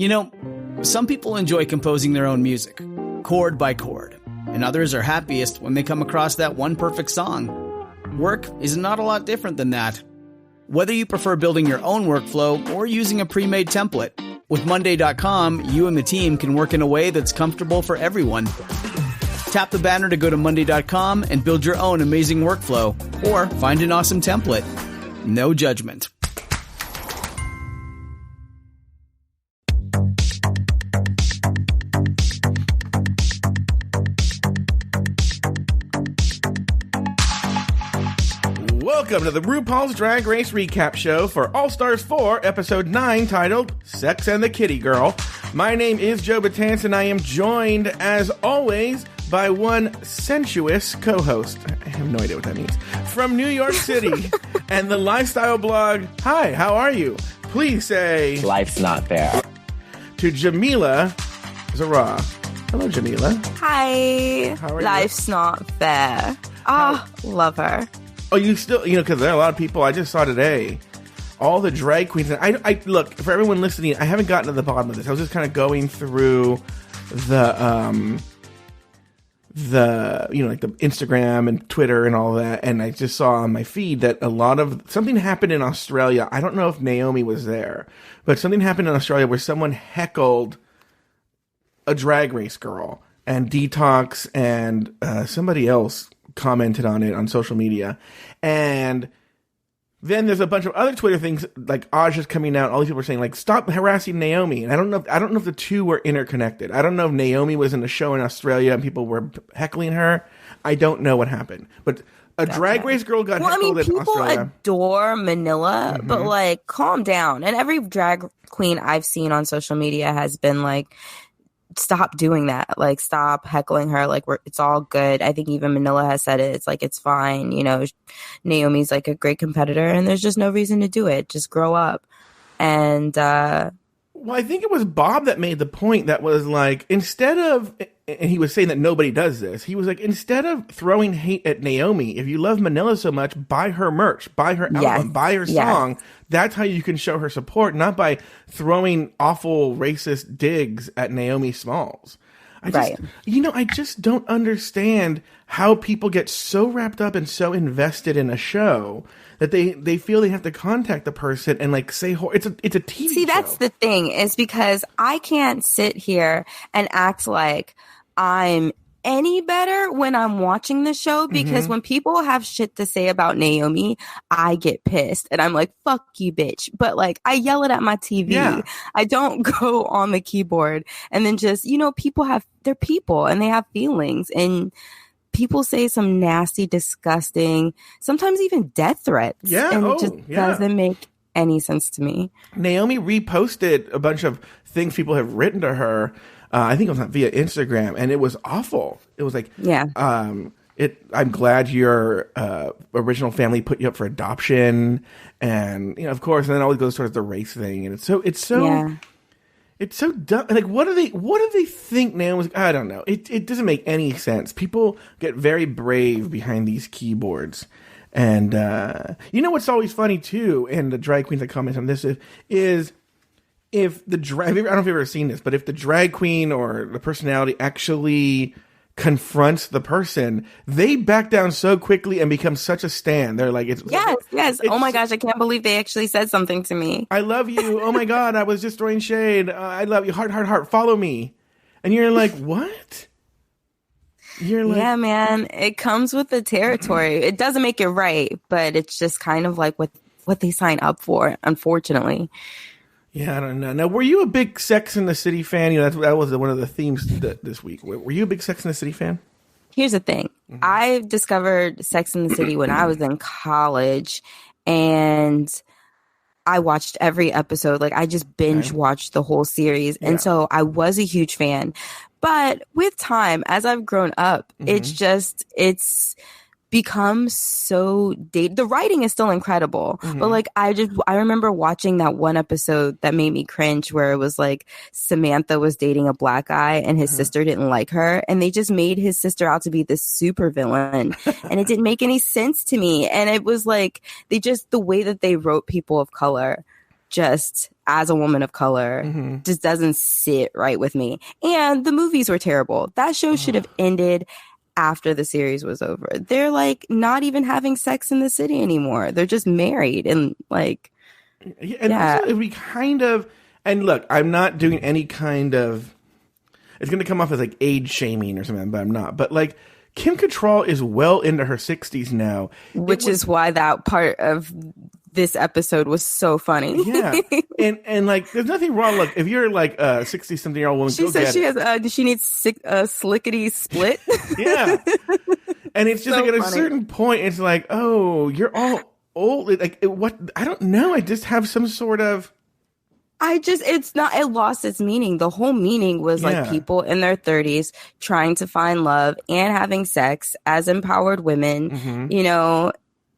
You know, some people enjoy composing their own music, chord by chord, and others are happiest when they come across that one perfect song. Work is not a lot different than that. Whether you prefer building your own workflow or using a pre-made template, with Monday.com, you and the team can work in a way that's comfortable for everyone. Tap the banner to go to Monday.com and build your own amazing workflow, or find an awesome template. No judgment. Welcome to the RuPaul's Drag Race Recap Show for All Stars 4, Episode 9, titled Sex and the Kitty Girl. My name is Joe Betance, and I am joined, as always, by one sensuous co-host. I have no idea what that means. From New York City and the lifestyle blog, Hi, how are you? Please say... Life's not fair. To Jamela Zahra. Hello, Jamela. Hi. How are you? Life's not fair. Love her. Oh, you still, because there are a lot of people I just saw today, all the drag queens. And I look, for everyone listening, I haven't gotten to the bottom of this. I was just kind of going through the like the Instagram and Twitter and all that. And I just saw on my feed that something happened in Australia. I don't know if Naomi was there, but something happened in Australia where someone heckled a drag race girl, and Detox and somebody else commented on it on social media. And then there's a bunch of other Twitter things, like Aja's coming out. All these people are saying, like, stop harassing Naomi. And I don't know if the two were interconnected. I don't know if Naomi was in a show in Australia and people were heckling her. I don't know what happened. But a drag race girl got heckled in Australia. People adore Manila, but like, calm down. And every drag queen I've seen on social media has been like, stop doing that. Like, stop heckling her. Like, it's all good. I think even Manila has said it. It's like, it's fine. Naomi's like a great competitor, and there's just no reason to do it. Just grow up. And well, I think it was Bob that made the point that was like, instead of, and he was saying that nobody does this, he was like, instead of throwing hate at Naomi, if you love Manila so much, buy her merch, buy her album, buy her song. That's how you can show her support, not by throwing awful racist digs at Naomi Smalls. I just don't understand how people get so wrapped up and so invested in a show that they feel they have to contact the person and like say, it's a TV show. See, that's the thing, is because I can't sit here and act like I'm any better when I'm watching the show, because when people have shit to say about Naomi, I get pissed and I'm like, fuck you, bitch. But like, I yell it at my TV. Yeah. I don't go on the keyboard and then just, they're people and they have feelings, and people say some nasty, disgusting, sometimes even death threats. Yeah. And it just doesn't make any sense to me. Naomi reposted a bunch of things people have written to her. I think it was via Instagram, and it was awful. It was like, I'm glad your original family put you up for adoption, and of course, and then it always goes towards the race thing, and it's so dumb. Like, what do they think Naomi's? I don't know. It doesn't make any sense. People get very brave behind these keyboards, and what's always funny too, and the drag queens that comment on this is. If the drag, I don't know if you've ever seen this, but if the drag queen or the personality actually confronts the person, they back down so quickly and become such a stan. They're like, yes. Oh my gosh, I can't believe they actually said something to me. I love you. Oh my God, I was just throwing shade. I love you. Heart, follow me. And you're like, what? You're like, yeah, man. It comes with the territory. It doesn't make it right, but it's just kind of like what they sign up for, unfortunately. Yeah, I don't know. Now, were you a big Sex and the City fan? That was one of the themes this week. Were you a big Sex and the City fan? Here's the thing. I discovered Sex and the City when I was in college, and I watched every episode. Like, I just binge watched the whole series. And so I was a huge fan. But with time, as I've grown up, it's become so dated. The writing is still incredible, but like I remember watching that one episode that made me cringe, where it was like Samantha was dating a black guy and his sister didn't like her, and they just made his sister out to be this super villain, and it didn't make any sense to me. And it was like the way that they wrote people of color just as a woman of color just doesn't sit right with me. And the movies were terrible. That show should have ended after the series was over. They're like not even having Sex in the City anymore. They're just married and like, also it'd be kind of, and look, I'm not doing any kind of, it's going to come off as like age shaming or something, but I'm not. But like Kim Cattrall is well into her 60s now. Which is why that part of this episode was so funny. Yeah. And like, there's nothing wrong. Look, if you're like a 60-something-year-old woman, she says she needs slickety split. Yeah. And it's just so like at funny. a certain point, it's like, oh, you're all old. Like, what? I don't know. I just have some sort of. It lost its meaning. The whole meaning was like people in their 30s trying to find love and having sex as empowered women, you know,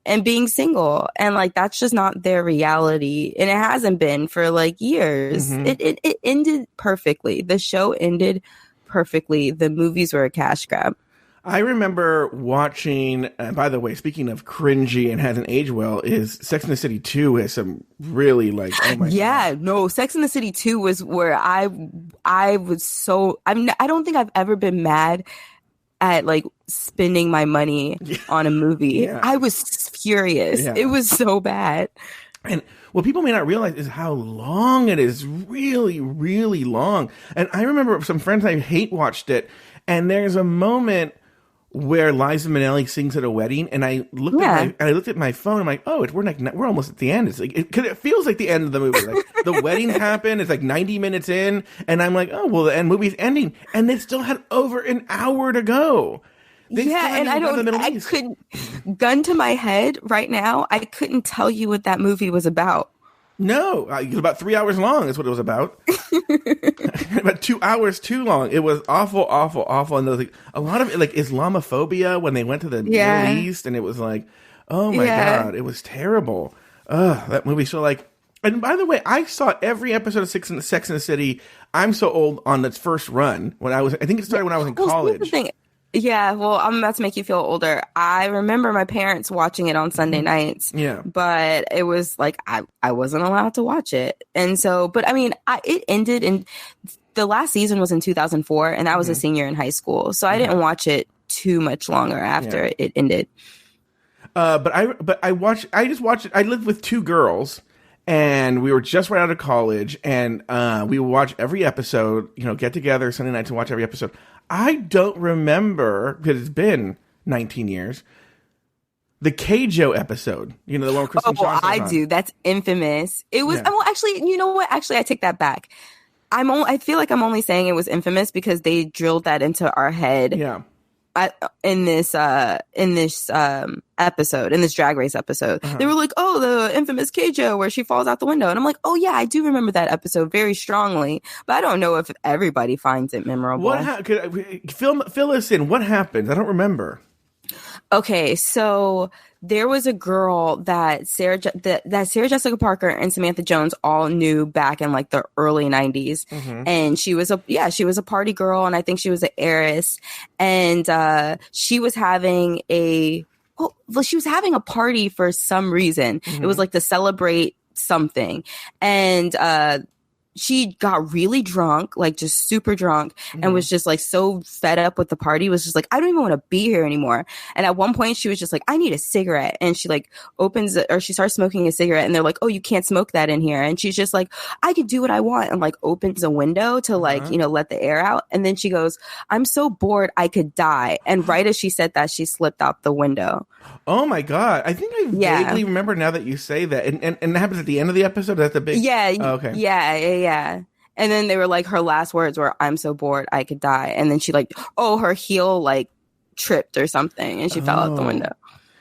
and being single. And like, that's just not their reality. And it hasn't been for like years. It ended perfectly. The show ended perfectly. The movies were a cash grab. I remember watching, by the way, speaking of cringy and hasn't aged well, is Sex and the City 2 has some really like, oh my God. No, Sex and the City 2 was where I was so, I don't think I've ever been mad at like spending my money on a movie. I was furious. It was so bad. And what people may not realize is how long it is. Really, really long. And I remember some friends I hate watched it, and there's a moment where Liza Minnelli sings at a wedding, and I looked at my phone. I'm like, oh, we're almost at the end. It's like it feels like the end of the movie. Like the wedding happened. It's like 90 minutes in, and I'm like, oh, well, the movie's ending, and they still had over an hour to go. And I couldn't, gun to my head right now, I couldn't tell you what that movie was about. No, it was about 3 hours long. That's what it was about. About 2 hours too long. It was awful, awful, awful. And there was like a lot of like Islamophobia when they went to the Middle East, and it was like, oh my God, it was terrible. That movie. So like, and by the way, I saw every episode of Sex and the City. I'm so old on its first run I think it started when I was in college. Here's the thing. Yeah, well, I'm about to make you feel older. I remember my parents watching it on Sunday nights. Yeah. But it was like, I wasn't allowed to watch it. And so, but I mean, it ended in, the last season was in 2004, and I was a senior in high school. So I didn't watch it too much longer after it ended. But I just watched it. I lived with two girls, and we were just right out of college, and we would watch every episode, get together Sunday night to watch every episode. I don't remember, because it's been 19 years, the Keijo episode. The one with Kristen Johnson. I do. That's infamous. It was, well, actually, you know what? Actually, I take that back. I feel like I'm only saying it was infamous because they drilled that into our head. Yeah. In this episode, in this Drag Race episode, they were like, "Oh, the infamous Keijo where she falls out the window," and I'm like, "Oh yeah, I do remember that episode very strongly," but I don't know if everybody finds it memorable. Fill us in. What happened? I don't remember. Okay, so there was a girl that Sarah Jessica Parker and Samantha Jones all knew back in like the early 90s. And she was a party girl, and I think she was an heiress, and she was having a party for some reason. It was like to celebrate something, and she got really drunk, like just super drunk, and was just like so fed up with the party, was just like, I don't even want to be here anymore. And at one point she was just like, I need a cigarette. And she like opens it, or she starts smoking a cigarette, and they're like, oh, you can't smoke that in here. And she's just like, I could do what I want, and like opens a window to like, let the air out. And then she goes, I'm so bored, I could die. And right as she said that, she slipped out the window. Oh my God. I think I vaguely remember now that you say that. And that happens at the end of the episode? That's the big... Yeah. Oh, okay. Yeah. And then they were like, her last words were, I'm so bored, I could die. And then she like, her heel like tripped or something, and she fell out the window.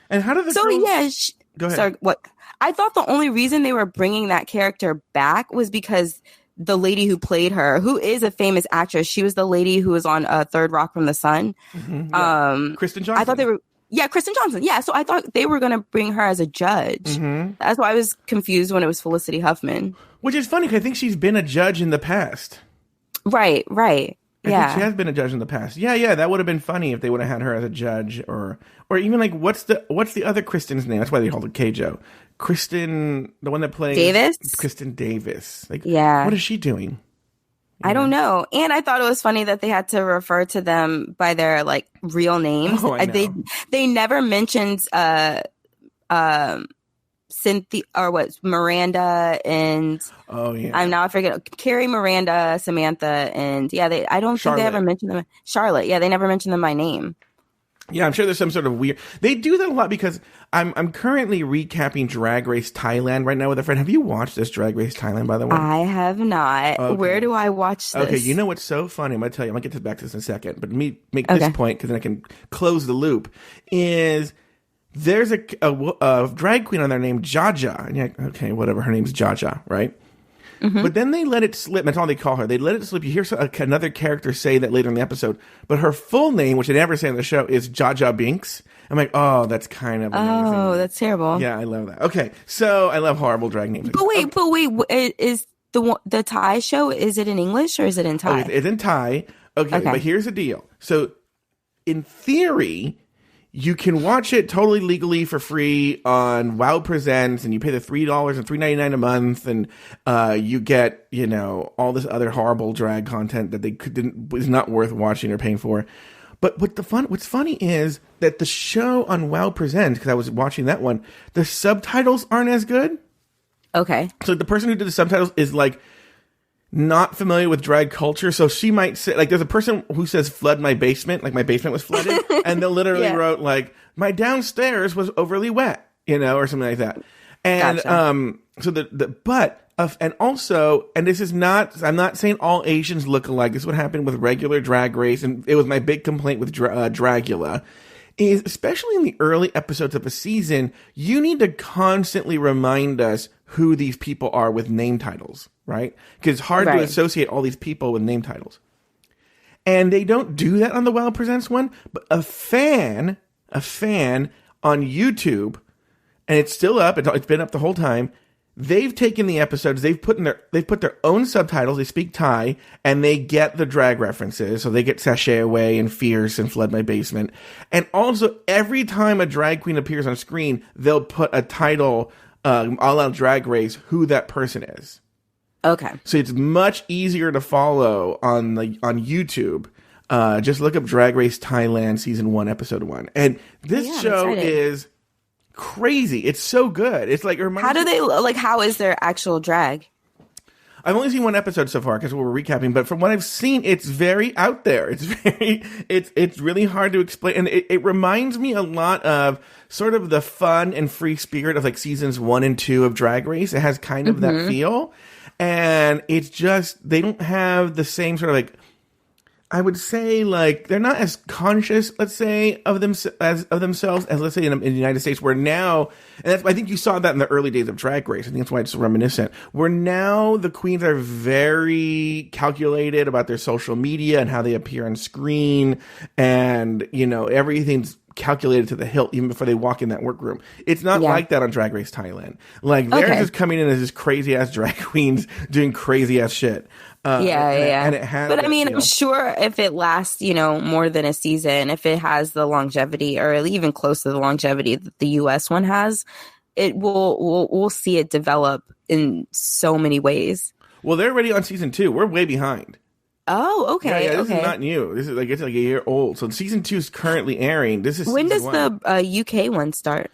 And how did the girls... Go ahead. Sorry, what? I thought the only reason they were bringing that character back was because the lady who played her, who is a famous actress, she was the lady who was on Third Rock from the Sun. Kristen Johnson. I thought they were... Yeah, Kristen Johnson. Yeah, so I thought they were going to bring her as a judge. That's why I was confused when it was Felicity Huffman. Which is funny, because I think she's been a judge in the past. Right. I think she has been a judge in the past. Yeah, that would have been funny if they would have had her as a judge, or even like what's the other Kristen's name? That's why they called it Keijo. Kristen, the one that plays Davis. Kristen Davis. Like, yeah, what is she doing? I don't know. And I thought it was funny that they had to refer to them by their like real names. Oh, I know. They never mentioned Cynthia or what Miranda and I forget Carrie, Miranda, Samantha, and I don't think they ever mentioned them. Charlotte, they never mentioned them by name. Yeah, I'm sure there's some sort of weird. They do that a lot because I'm currently recapping Drag Race Thailand right now with a friend. Have you watched this Drag Race Thailand, by the way? I have not. Okay. Where do I watch this? Okay, you know what's so funny? I'm gonna tell you. I'm gonna get back to this in a second, but let me make this point because then I can close the loop. Is there's a drag queen on there named Jaja. And you're like, okay, whatever. Her name's Jaja, right? Mm-hmm. But then they let it slip. That's all they call her. They let it slip. You hear another character say that later in the episode. But her full name, which they never say on the show, is Jaja Binks. I'm like, oh, that's kind of amazing. Oh, that's terrible. Yeah, I love that. Okay, so I love horrible drag names. But wait, is the Thai show, is it in English or is it in Thai? It's in Thai. Okay, but here's the deal. So, in theory, you can watch it totally legally for free on Wow Presents, and you pay the $3 and $3.99 a month, and you get all this other horrible drag content that is not worth watching or paying for. But what's funny is that the show on Wow Presents, because I was watching that one, the subtitles aren't as good. Okay. So the person who did the subtitles is like not familiar with drag culture, so she might say, like, there's a person who says flood my basement, like my basement was flooded, and they literally wrote like my downstairs was overly wet, or something like that. And gotcha. And also, and this is not, I'm not saying all Asians look alike. This is what happened with regular Drag Race, and it was my big complaint with Dragula, is especially in the early episodes of a season, you need to constantly remind us who these people are with name titles, right? Because it's hard to associate all these people with name titles. And they don't do that on the Wow Presents one, but a fan on YouTube, and it's still up, it's been up the whole time, they've taken the episodes, they've put their own subtitles, they speak Thai, and they get the drag references, so they get Sashay Away and Fierce and Flood My Basement. And also, every time a drag queen appears on screen, they'll put a title, all out Drag Race, who that person is. Okay. So it's much easier to follow on YouTube. Just look up Drag Race Thailand Season 1, Episode 1. And this show is crazy. It's so good. It's like, how is their actual drag? I've only seen one episode so far because we're recapping, but from what I've seen, it's very out there. It's really hard to explain. And it reminds me a lot of sort of the fun and free spirit of like seasons 1 and 2 of Drag Race. It has kind of that feel. And it's just, they don't have the same sort of like, I would say, like, they're not as conscious, let's say, of themselves as, let's say, in the United States, where now, and I think you saw that in the early days of Drag Race. I think that's why it's so reminiscent. Where now the queens are very calculated about their social media and how they appear on screen, and everything's calculated to the hilt even before they walk in that workroom. It's not like that on Drag Race Thailand. Like, they're just coming in as just crazy ass drag queens doing crazy ass shit. And it has, but I mean, I'm sure if it lasts, more than a season, if it has the longevity or even close to the longevity that the US one has, it we'll see it develop in so many ways. Well, they're already on season 2. We're way behind. Oh, okay. Yeah, this is not new. This is it's like a year old. So season 2 is currently airing. When does the UK one start?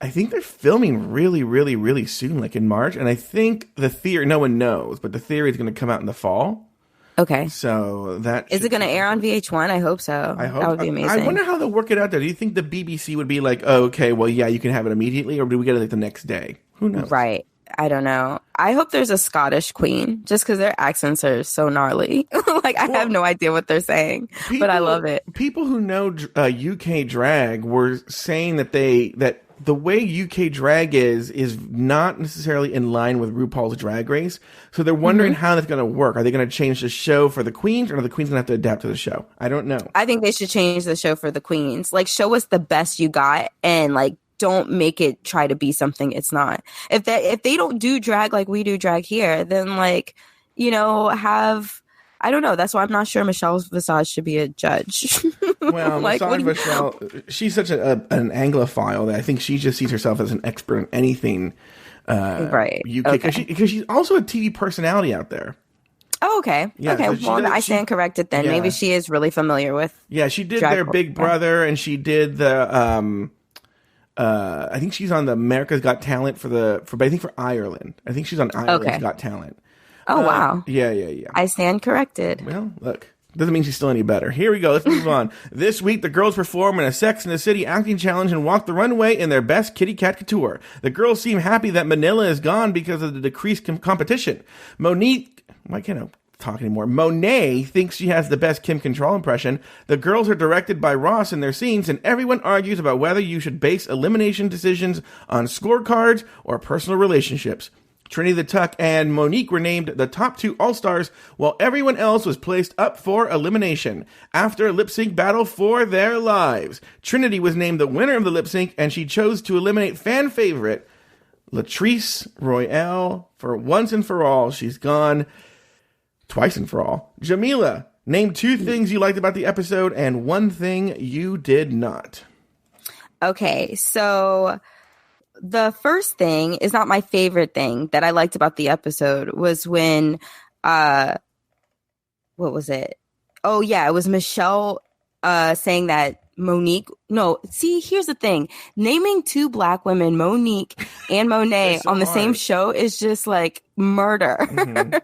I think they're filming really, really, really soon, like in March. And I think the theory, no one knows, but the theory is going to come out in the fall. Okay. So is it going to air on VH1? I hope so. I hope that would be amazing. I wonder how they'll work it out there. Do you think the BBC would be like, oh, okay, well, yeah, you can have it immediately, or do we get it like the next day? Who knows? Right. I don't know. I hope there's a Scottish queen, just because their accents are so gnarly. I have no idea what they're saying, but I love it. People who know UK drag were saying that the way UK drag is not necessarily in line with RuPaul's Drag Race. So they're wondering how that's going to work. Are they going to change the show for the queens, or are the queens going to have to adapt to the show? I don't know. I think they should change the show for the queens. Like, show us the best you got, and don't make it try to be something it's not. If they don't do drag like we do drag here, then have I don't know. That's why I'm not sure Michelle Visage should be a judge. Well, like, Michelle, she's such an Anglophile that I think she just sees herself as an expert in anything right. UK, because she's also a TV personality out there. Oh, okay. Yeah, okay. So well, I stand corrected then. Yeah. Maybe she is really familiar with. Yeah, she did their Big Brother, and she did the. I think she's on the America's Got Talent for Ireland. I think she's on Ireland's Got Talent. Oh wow. Yeah. I stand corrected. Well, look. Doesn't mean she's still any better. Here we go. Let's move on. This week, the girls perform in a Sex and the City acting challenge and walk the runway in their best kitty cat couture. The girls seem happy that Manila is gone because of the decreased competition. Monique, why can't I talk anymore? Monet thinks she has the best Kim Control impression. The girls are directed by Ross in their scenes, and everyone argues about whether you should base elimination decisions on scorecards or personal relationships. Trinity the Tuck and Monique were named the top 2 All-Stars, while everyone else was placed up for elimination. After a lip-sync battle for their lives, Trinity was named the winner of the lip-sync, and she chose to eliminate fan favorite Latrice Royale for once and for all. She's gone twice and for all. Jamela, name 2 things you liked about the episode and 1 thing you did not. Okay, so the first thing is not my favorite thing that I liked about the episode was when, what was it? Oh yeah, it was Michelle saying that Monique. No, see, here's the thing: naming 2 Black women, Monique and Monet, so on the same show is just like murder. Mm-hmm.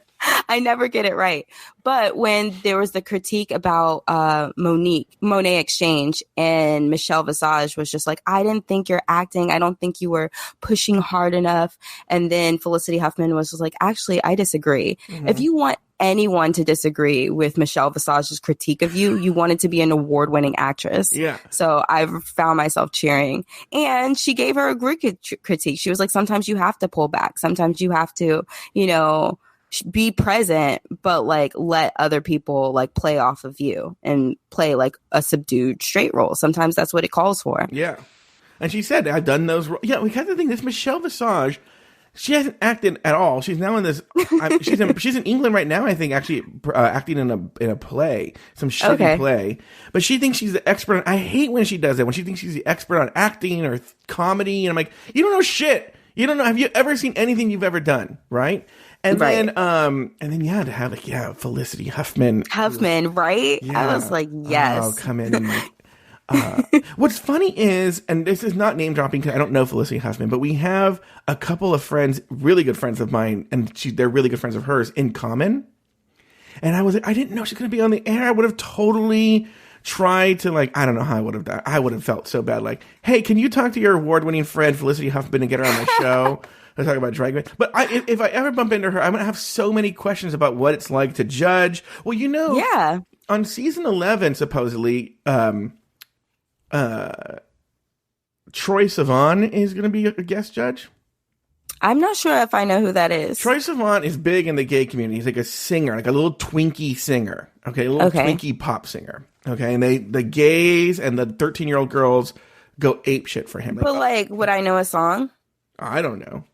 I never get it right. But when there was the critique about Monet exchange, and Michelle Visage was just like, I didn't think you're acting. I don't think you were pushing hard enough. And then Felicity Huffman was just like, actually, I disagree. Mm-hmm. If you want anyone to disagree with Michelle Visage's critique of you, you wanted to be an award-winning actress. Yeah. So I found myself cheering. And she gave her a great critique. She was like, sometimes you have to pull back. Sometimes you have to, be present, but like let other people like play off of you and play like a subdued straight role. Sometimes that's what it calls for. Yeah. And she said, I've done those. Yeah, we had to think this Michelle Visage, she hasn't acted at all. She's now in this. She's in England right now, I think, actually acting in a play, some shitty play. But she thinks she's the expert. I hate when she does that. When she thinks she's the expert on acting or comedy, and I'm like, you don't know shit. You don't know. Have you ever seen anything you've ever done? Right. And then to have Felicity Huffman, right? Yeah. I was like, yes. Oh, come in. And what's funny is, and this is not name dropping because I don't know Felicity Huffman, but we have a couple of friends, really good friends of mine, and they're really good friends of hers in common. And I was like, I didn't know she's going to be on the air. I would have totally tried to I don't know how I would have done. I would have felt so bad. Like, hey, can you talk to your award-winning friend Felicity Huffman and get her on my show? I talk about Drag Race. But if I ever bump into her, I'm going to have so many questions about what it's like to judge. Well, on season 11, supposedly, Troye Sivan is going to be a guest judge. I'm not sure if I know who that is. Troye Sivan is big in the gay community. He's like a singer, like a little Twinkie singer. Okay, a little Twinkie pop singer. Okay, and the gays and the 13-year-old girls go apeshit for him. But would I know a song? I don't know.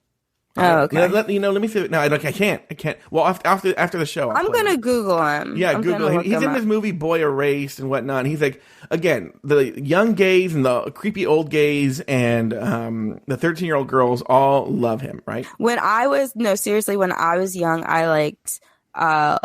Oh, okay. Let me see. No, I can't. Well, after the show, I'm going to Google him. Yeah, Google him. He's in this movie Boy Erased and whatnot. And he's like, again, the young gays and the creepy old gays and the 13-year-old girls all love him, right? When I was young, I liked, I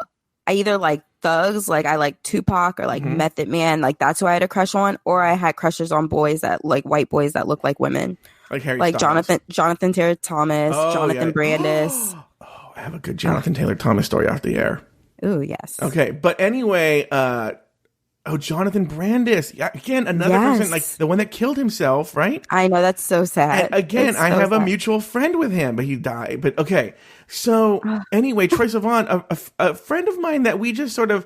either liked thugs, like I liked Tupac or Method Man. Like that's who I had a crush on. Or I had crushes on boys that white boys that look like women. Like Harry Styles. Jonathan Taylor Thomas, Jonathan Brandis. I have a good Jonathan Taylor Thomas story off the air. Ooh, yes. Okay, but anyway, Jonathan Brandis. Yeah, again, another person, like the one that killed himself, right? I know, that's so sad. And again, I have a mutual friend with him, but he died. But okay, so anyway, Troye Sivan, a friend of mine that we just sort of,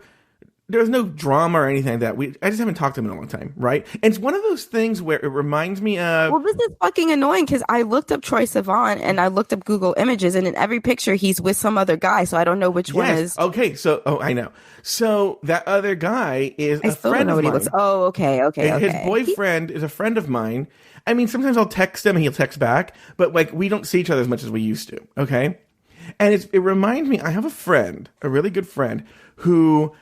there was no drama or anything like that. I just haven't talked to him in a long time, right? And it's one of those things where it reminds me of... Well, this is fucking annoying because I looked up Troye Sivan and I looked up Google Images, and in every picture he's with some other guy, so I don't know which one is... Okay, so... Oh, I know. So that other guy is a friend of mine. Oh, okay. His boyfriend is a friend of mine. I mean, sometimes I'll text him and he'll text back, but we don't see each other as much as we used to, okay? And it reminds me, I have a friend, a really good friend, who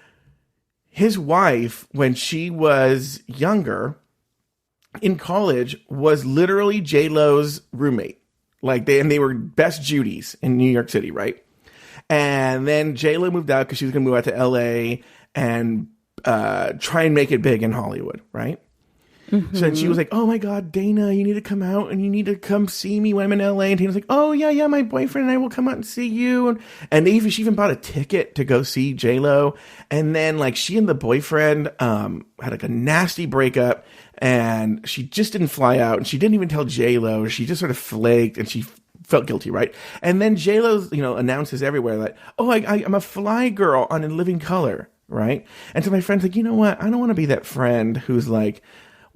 his wife, when she was younger in college, was literally J-Lo's roommate. Like they were best Judies in New York City, right? And then J-Lo moved out because she was going to move out to LA and try and make it big in Hollywood, right? Mm-hmm. So then she was like, oh my God, Dana, you need to come out and you need to come see me when I'm in LA. And Dana's like, oh yeah, my boyfriend and I will come out and see you. And she even bought a ticket to go see J-Lo. And then like she and the boyfriend had like a nasty breakup and she just didn't fly out and she didn't even tell J-Lo. She just sort of flaked and she felt guilty, right? And then J-Lo, announces everywhere that, oh, I'm a fly girl on In Living Color, right? And so my friend's like, you know what? I don't want to be that friend who's like,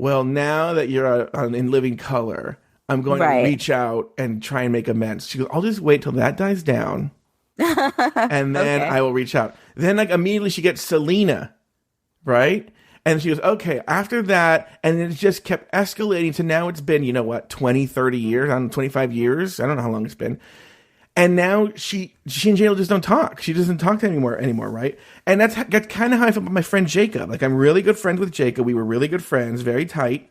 well, now that you're on In Living Color, I'm going to reach out and try and make amends. She goes, I'll just wait till that dies down, and then I will reach out. Then, like, immediately she gets Selena, right? And she goes, okay, after that, and it just kept escalating to now it's been, 20, 30 years, 25 years? I don't know how long it's been. And now she and J-Lo just don't talk. She doesn't talk to anymore, right? And that's kind of how I feel about my friend Jacob. Like, I'm really good friends with Jacob. We were really good friends, very tight.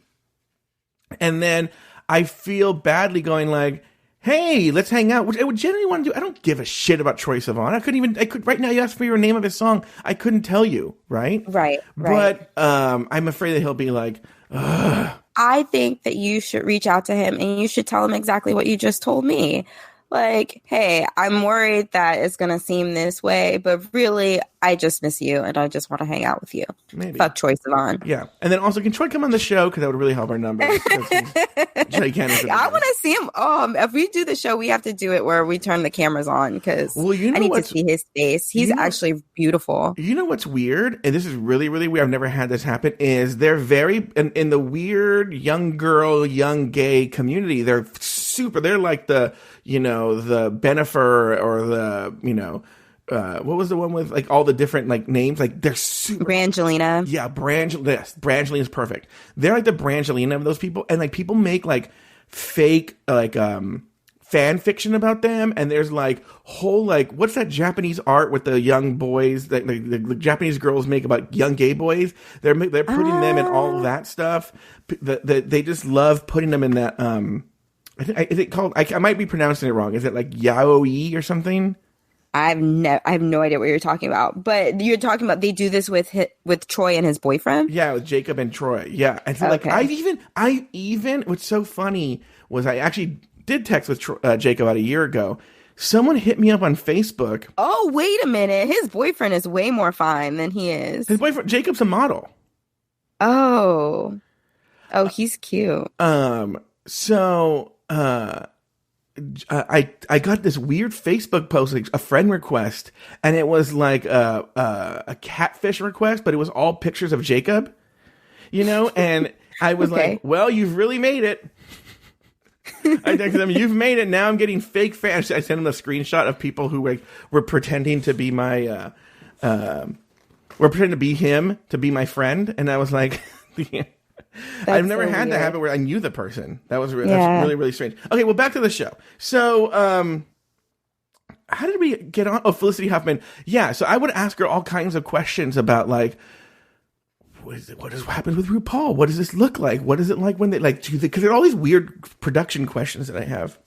And then I feel badly going like, hey, let's hang out, which I would generally want to do. I don't give a shit about Troye Sivan. Right now, you asked for your name of his song. I couldn't tell you, right? Right. But I'm afraid that he'll be like, ugh. I think that you should reach out to him and you should tell him exactly what you just told me. Like, hey, I'm worried that it's going to seem this way, but really, I just miss you and I just want to hang out with you. Maybe. Fuck Troye Sivan. Yeah. And then also, can Troy come on the show? Because that would really help our numbers. I want to see him. If we do the show, we have to do it where we turn the cameras on because I need to see his face. He's actually beautiful. You know what's weird? And this is really, really weird. I've never had this happen. Is they're very, in the weird young girl, young gay community, they're like the Benifer or the, what was the one with like all the different like names? Like they're super Brangelina. Yeah, Brangelina is perfect. They're like the Brangelina of those people, and like people make like fake like fan fiction about them, and there's like whole like what's that Japanese art with the young boys that the Japanese girls make about young gay boys? They're putting them in all that stuff. They just love putting them in that. Is it called? I might be pronouncing it wrong. Is it like yaoi or something? I have no idea what you're talking about, but you're talking about they do this with Troy and his boyfriend. Yeah, with Jacob and Troy. Yeah, and so like I even what's so funny was I actually did text with Jacob about a year ago. Someone hit me up on Facebook. Oh, wait a minute! His boyfriend is way more fine than he is. His boyfriend Jacob's a model. Oh, he's cute. So. I got this weird Facebook post, like a friend request, and it was like a catfish request, but it was all pictures of Jacob, and I was like, well, you've really made it. I texted him, you've made it. Now I'm getting fake fans. I sent him a screenshot of people who were pretending to be were pretending to be him, to be my friend, and I was like, I've never had that happen where I knew the person. That's really, really strange. Okay, well, back to the show. So, how did we get on? Oh, Felicity Huffman. Yeah, so I would ask her all kinds of questions about, like, what has happened with RuPaul? What does this look like? What is it like when they, like, because there are all these weird production questions that I have.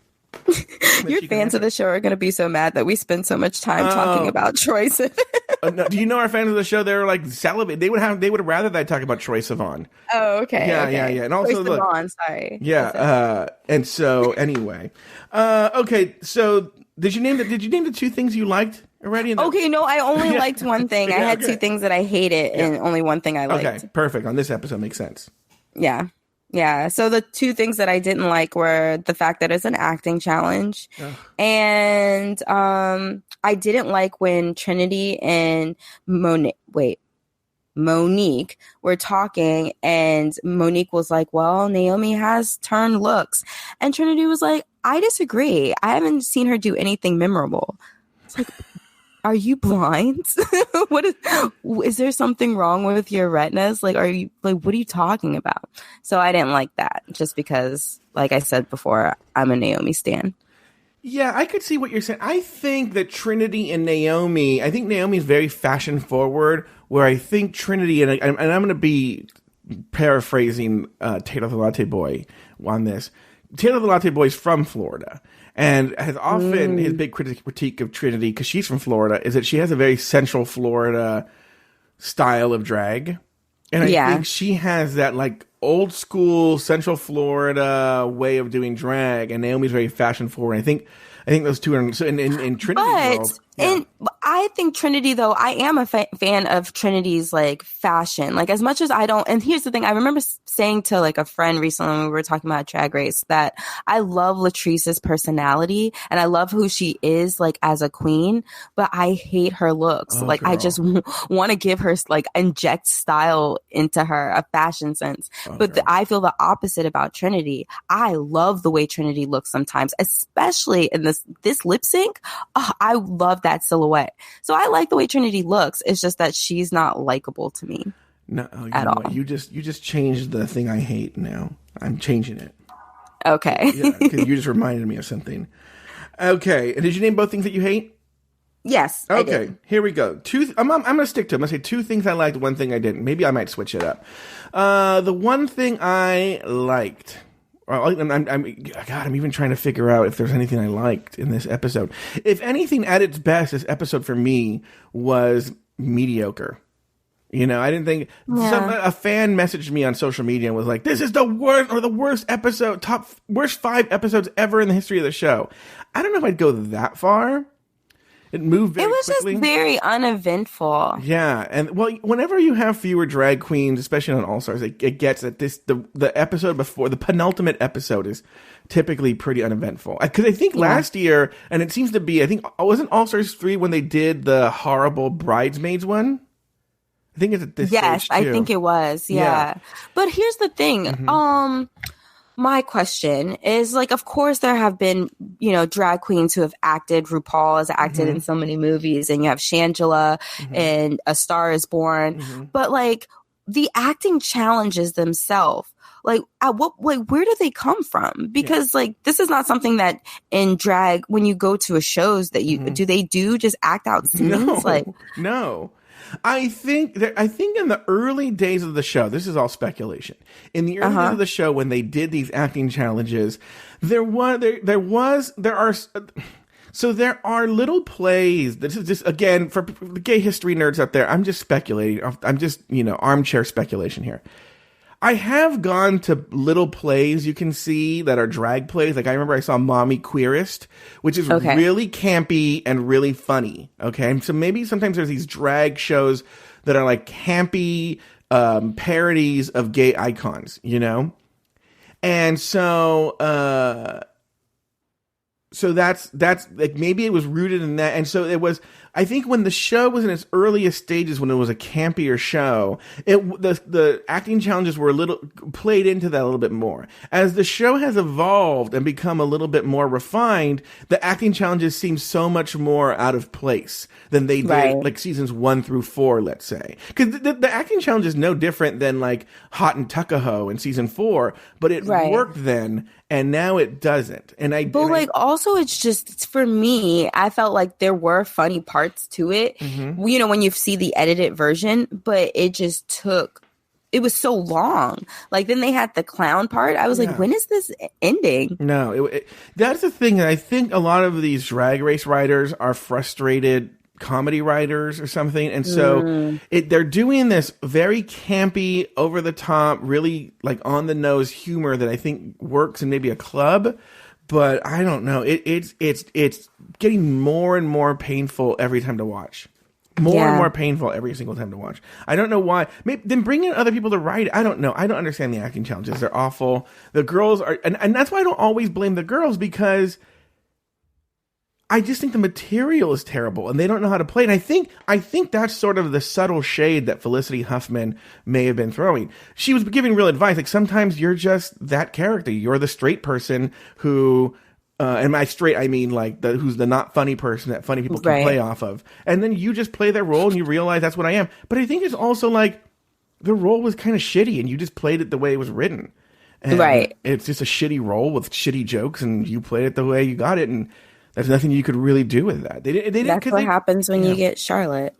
Your fans of the show are going to be so mad that we spend so much time talking about Troye Sivan. No, do you know our fans of the show? They're like salivate. They would rather that I talk about Troye Sivan. Oh, okay. Yeah. And also, Troye Sivan, sorry. Yeah. And so anyway, okay. So did you name the two things you liked already? Okay, no, I only liked one thing. I had two things that I hated, and only one thing I liked. Okay, perfect. On this episode, makes sense. Yeah. Yeah, so the two things that I didn't like were the fact that it's an acting challenge. And I didn't like when Trinity and Monique were talking, and Monique was like, well, Naomi has turned looks. And Trinity was like, I disagree. I haven't seen her do anything memorable. It's like, are you blind? Is there something wrong with your retinas? Like, what are you talking about? So I didn't like that just because, like I said before, I'm a Naomi stan. Yeah, I could see what you're saying. I think that Trinity and Naomi, I think Naomi is very fashion forward, where I think Trinity, and I'm going to be paraphrasing Taylor the Latte Boy on this. Taylor the Latte Boy is from Florida, and has often his big critique of Trinity, because she's from Florida, is that she has a very Central Florida style of drag. And I think she has that like old school Central Florida way of doing drag, and Naomi's very fashion forward. I think those two are so in Trinity's world. And I think Trinity, though, I am a fan of Trinity's like fashion. Like, as much as I don't, and here's the thing, I remember saying to like a friend recently when we were talking about Drag Race that I love Latrice's personality and I love who she is like as a queen, but I hate her looks. Girl. I just want to give her like inject style into her, a fashion sense. But I feel the opposite about Trinity. I love the way Trinity looks sometimes, especially in this lip sync. Oh, I love that silhouette. So I like the way Trinity looks. It's just that she's not likable to me. No, at all. What? You just changed the thing I hate now. I'm changing it. Okay. Yeah, because you just reminded me of something. Okay. And did you name both things that you hate? Yes. Okay. Here we go. I'm going to stick to them. I'm going to say two things I liked, one thing I didn't. Maybe I might switch it up. The one thing I liked. I'm even trying to figure out if there's anything I liked in this episode. If anything, at its best, this episode for me was mediocre. You know, I didn't think a fan messaged me on social media and was like, "This is the worst episode, worst 5 episodes ever in the history of the show." I don't know if I'd go that far. It moved very quickly. Just very uneventful. Yeah, and well, whenever you have fewer drag queens, especially on All Stars, it gets that the episode before, the penultimate episode, is typically pretty uneventful. Because I think last year, and it seems to be, I think, wasn't All Stars 3 when they did the horrible Bridesmaids one? I think it's at this stage, too. I think it was, yeah. But here's the thing, my question is, like, of course there have been, you know, drag queens who have acted. RuPaul has acted in so many movies, and you have Shangela and A Star Is Born. But like the acting challenges themselves, like where do they come from? Because like this is not something that in drag, when you go to a shows that you do, they do just act out scenes. No. I think in the early days of the show, this is all speculation. In the early days of the show, when they did these acting challenges, there are little plays. This is just, again, for the gay history nerds out there, I'm just speculating. I'm just, armchair speculation here. I have gone to little plays you can see that are drag plays. Like I remember I saw Mommy Queerest, which is really campy and really funny. Okay. So maybe sometimes there's these drag shows that are like campy parodies of gay icons, And so that's like, maybe it was rooted in that. And so it was, I think when the show was in its earliest stages, when it was a campier show, the acting challenges were played into that a little bit more. As the show has evolved and become a little bit more refined, the acting challenges seem so much more out of place than they did like seasons 1 through 4, let's say. Because the acting challenge is no different than like Hot in Tuckahoe in season 4, but it worked then. And now it doesn't. Also, it's just, for me, I felt like there were funny parts to it, when you see the edited version, but it was so long. Like, then they had the clown part. I was like, when is this ending? No, that's the thing. I think a lot of these Drag Race writers are frustrated comedy writers or something, and so they're doing this very campy, over the top, really like on the nose humor that I think works in maybe a club, but I don't know. It's getting more and more painful every time to watch. More and more painful every single time to watch. I don't know why. Maybe then bring in other people to write it. I don't know. I don't understand the acting challenges. They're awful. The girls are, and that's why I don't always blame the girls, because I just think the material is terrible and they don't know how to play it. And I think that's sort of the subtle shade that Felicity Huffman may have been throwing. She was giving real advice. Like, sometimes you're just that character. You're the straight person who, and by straight, I mean like who's the not funny person that funny people can play off of. And then you just play that role and you realize that's what I am. But I think it's also like the role was kind of shitty and you just played it the way it was written. And it's just a shitty role with shitty jokes and you played it the way you got it. And There's nothing you could really do with that. They didn't. That's what happens when you get Charlotte.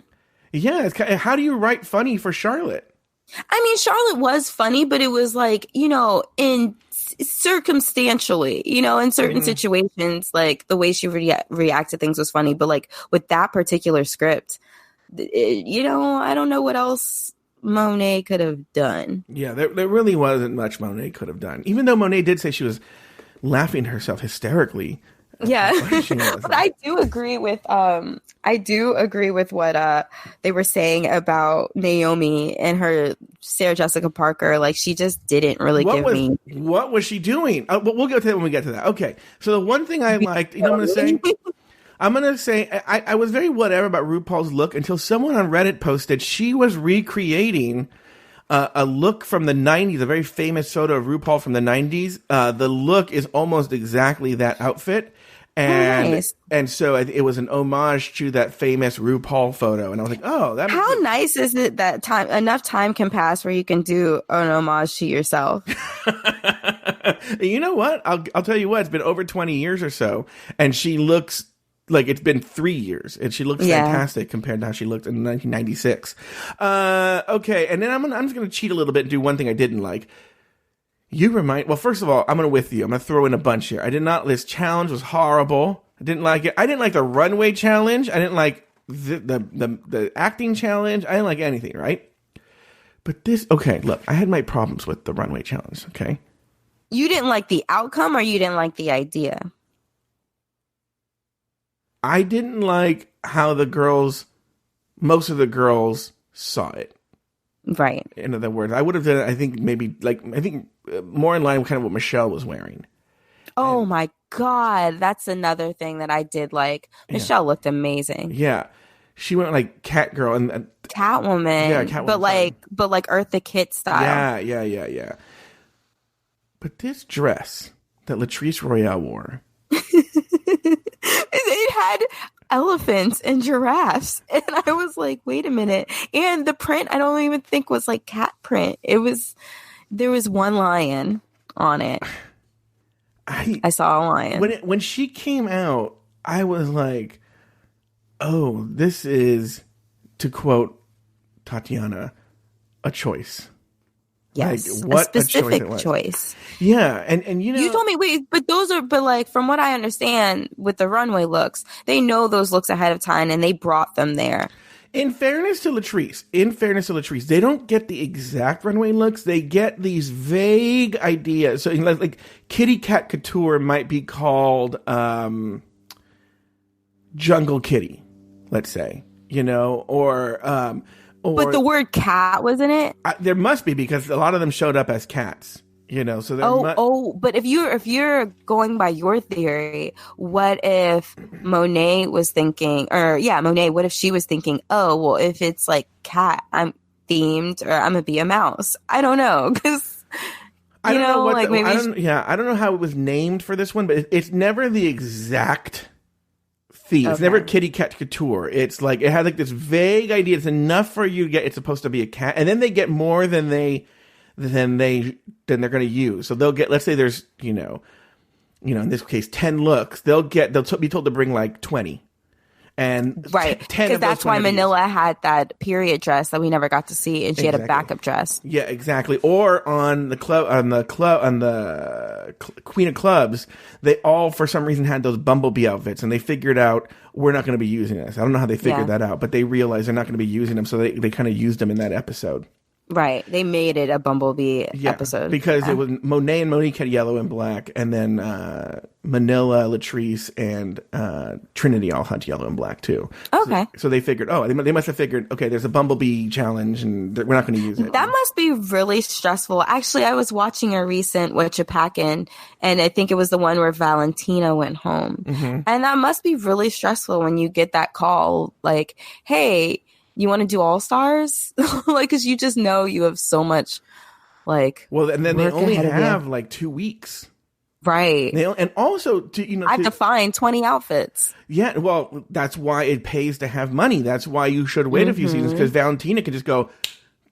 Yeah, how do you write funny for Charlotte? I mean, Charlotte was funny, but it was like, in circumstantially, in certain situations, like the way she reacted to things was funny. But like with that particular script, I don't know what else Monet could have done. Yeah, there really wasn't much Monet could have done. Even though Monet did say she was laughing herself hysterically. Yeah, but I do agree with what they were saying about Naomi and her Sarah Jessica Parker. Like, she just didn't really me. What was she doing? We'll get to that when we get to that. Okay, so the one thing I liked, I'm going to say I was very whatever about RuPaul's look until someone on Reddit posted she was recreating a look from the 90s, a very famous photo of RuPaul from the 90s. The look is almost exactly that outfit. And nice. And so it was an homage to that famous RuPaul photo. And I was like, oh, that how nice is it that enough time can pass where you can do an homage to yourself? You know what? I'll tell you what, it's been over 20 years or so. And she looks like it's been 3 years. And she looks fantastic compared to how she looked in 1996. Okay. And then I'm just going to cheat a little bit and do one thing I didn't like. Well, first of all, I'm going to with you. I'm going to throw in a bunch here. This challenge was horrible. I didn't like it. I didn't like the runway challenge. I didn't like the acting challenge. I didn't like anything, right? But look, I had my problems with the runway challenge, okay? You didn't like the outcome or you didn't like the idea? I didn't like how most of the girls saw it. Right. In other words, I would have done it, I think more in line with kind of what Michelle was wearing. Oh my God. That's another thing that I did like. Michelle looked amazing. Yeah. She went like Catgirl and Catwoman. Yeah, Catwoman. But like Eartha Kitt style. Yeah. But this dress that Latrice Royale wore. It had elephants and giraffes. And I was like, wait a minute. And the print, I don't even think was like cat print. There was one lion on it. I saw a lion. When she came out, I was like, oh, this is, to quote Tatiana, a choice. Yes, like, what a specific choice. Yeah, and you told me, wait, but like from what I understand with the runway looks, they know those looks ahead of time and they brought them there. In fairness to Latrice, they don't get the exact runway looks. They get these vague ideas. So like Kitty Cat Couture might be called Jungle Kitty, let's say, or but the word cat was in it. There must be, because a lot of them showed up as cats. So but if you're going by your theory, what if Monet was thinking, what if she was thinking, oh, well, if it's like cat, I'm themed, or I'm gonna be a mouse. I don't know, because I don't know how it was named for this one, but it's never the exact theme. Okay. It's never Kitty Cat Couture. It's like it had like this vague idea. It's enough for you to get. It's supposed to be a cat, and then they get more than they're going to use. So they'll get, let's say there's, in this case, 10 looks. They'll be told to bring like 20. And right, because that's why Manila had that period dress that we never got to see, and she had a backup dress. Yeah, exactly. Or on the Queen of Clubs, they all for some reason had those bumblebee outfits, and they figured out we're not going to be using this. I don't know how they figured that out, but they realized they're not going to be using them, so they kind of used them in that episode. Right. They made it a Bumblebee episode. Because it was Monet and Monique had yellow and black, and then Manila, Latrice, and Trinity all had yellow and black too. Okay. So they figured, they must have figured, okay, there's a Bumblebee challenge, and we're not going to use it. That must be really stressful. Actually, I was watching a recent What You Packin', and I think it was the one where Valentina went home. Mm-hmm. And that must be really stressful when you get that call, like, hey, you want to do All Stars? Like, because you just know you have so much, like, and then they only have like 2 weeks, right? And also, I have to find 20 outfits. Yeah, well, that's why it pays to have money. That's why you should wait a few seasons, because Valentina could just go,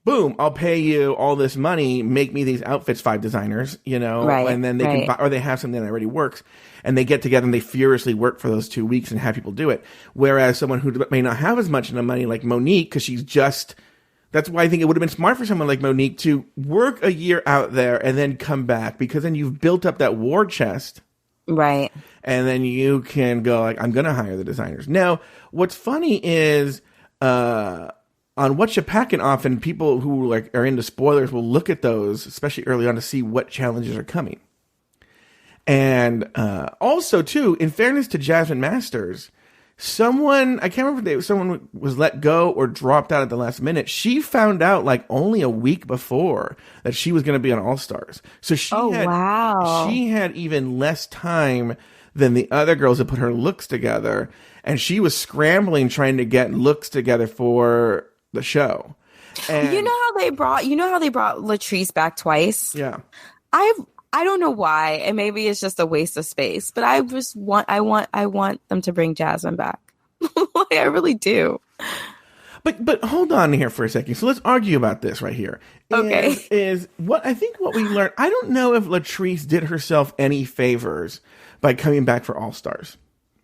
boom, I'll pay you all this money, make me these outfits, 5 designers, right, and then they can buy, or they have something that already works. and they get together and they furiously work for those 2 weeks and have people do it. Whereas someone who may not have as much money, like Monique, because that's why I think it would have been smart for someone like Monique to work a year out there and then come back, because then you've built up that war chest. Right. And then you can go like, I'm going to hire the designers. Now, what's funny is, on What You Packin', often people who like are into spoilers will look at those, especially early on, to see what challenges are coming. And also, too, in fairness to Jasmine Masters, someone, I can't remember if someone was let go or dropped out at the last minute. She found out like only a week before that she was going to be on All Stars. So she had even less time than the other girls that put her looks together. And she was scrambling trying to get looks together for the show. And you know how they brought Latrice back twice? Yeah. I don't know why, and maybe it's just a waste of space, but I want them to bring Jasmine back. Like, I really do. But hold on here for a second. So let's argue about this right here. Okay. Is what we learned. I don't know if Latrice did herself any favors by coming back for All Stars.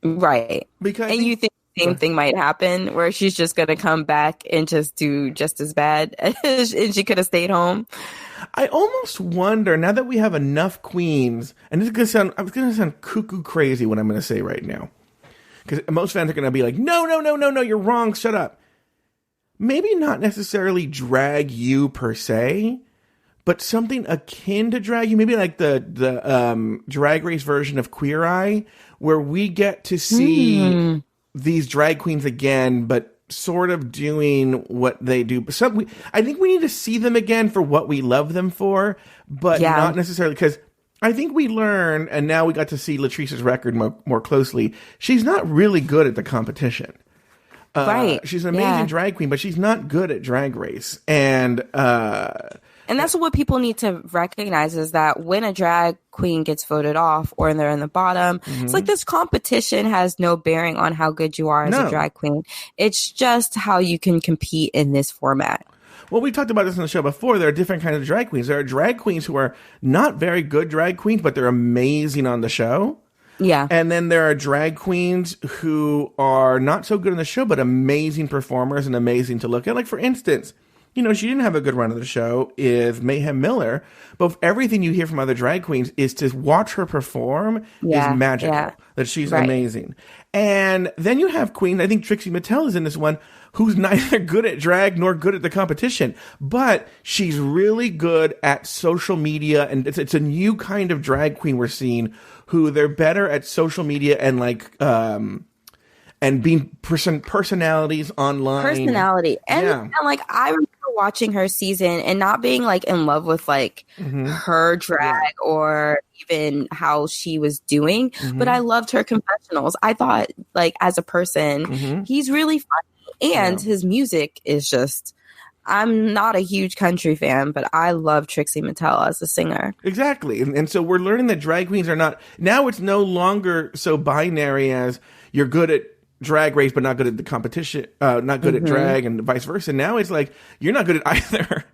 Right. Because you think the same thing might happen where she's just going to come back and just do just as bad and she could have stayed home. I almost wonder, now that we have enough queens, and this is going to sound cuckoo crazy what I'm going to say right now, because most fans are going to be like, no, you're wrong, shut up. Maybe not necessarily drag you per se, but something akin to drag you, maybe like the Drag Race version of Queer Eye, where we get to see these drag queens again, but sort of doing what they do. I think we need to see them again for what we love them for, but not necessarily, because I think we learned, and now we got to see Latrice's record more closely. She's not really good at the competition. Right. She's an amazing drag queen, but she's not good at Drag Race. And that's what people need to recognize, is that when a drag queen gets voted off or they're in the bottom, it's like this competition has no bearing on how good you are as a drag queen. It's just how you can compete in this format. Well, we talked about this on the show before. There are different kinds of drag queens. There are drag queens who are not very good drag queens, but they're amazing on the show. Yeah. And then there are drag queens who are not so good on the show, but amazing performers and amazing to look at. Like, for instance, she didn't have a good run of the show, is Mayhem Miller, but everything you hear from other drag queens is to watch her perform is magical, that she's amazing. And then you have queens, I think Trixie Mattel is in this one, who's neither good at drag nor good at the competition, but she's really good at social media, and it's a new kind of drag queen we're seeing, who they're better at social media and and being personalities online. And like, I remember watching her season and not being like in love with like her drag or even how she was doing, but I loved her confessionals. I thought, like, as a person, he's really funny, and his music is just, I'm not a huge country fan, but I love Trixie Mattel as a singer. Exactly. And so we're learning that drag queens are not, now it's no longer so binary as you're good at Drag Race but not good at the competition, not good at drag, and vice versa. Now it's like you're not good at either.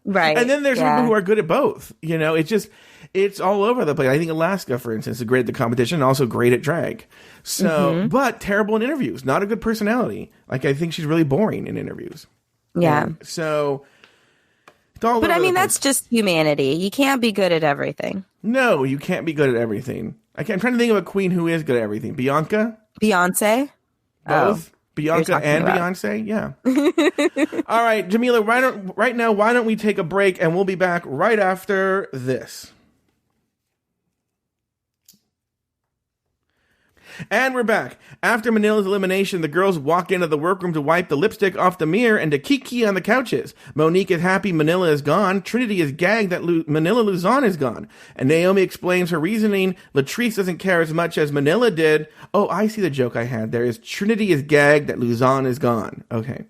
Right. And then there's people who are good at both. It's all over the place. I think Alaska, for instance, is great at the competition and also great at drag. So, but terrible in interviews, not a good personality. Like, I think she's really boring in interviews. Yeah. And so it's all But over I mean, the that's place. just humanity. You can't be good at everything. No, you can't be good at everything. I'm trying to think of a queen who is good at everything. Beyonce? Both? Bianca and Beyonce? Yeah. All right, Jamela, right now, why don't we take a break, and we'll be back right after this. And we're back. After Manila's elimination, the girls walk into the workroom to wipe the lipstick off the mirror and to kiki on the couches. Monique is happy Manila is gone. Trinity is gagged that Manila Luzon is gone. And Naomi explains her reasoning. Latrice doesn't care as much as Manila did. Oh, I see the joke I had there. Is Trinity is gagged that Luzon is gone. Okay.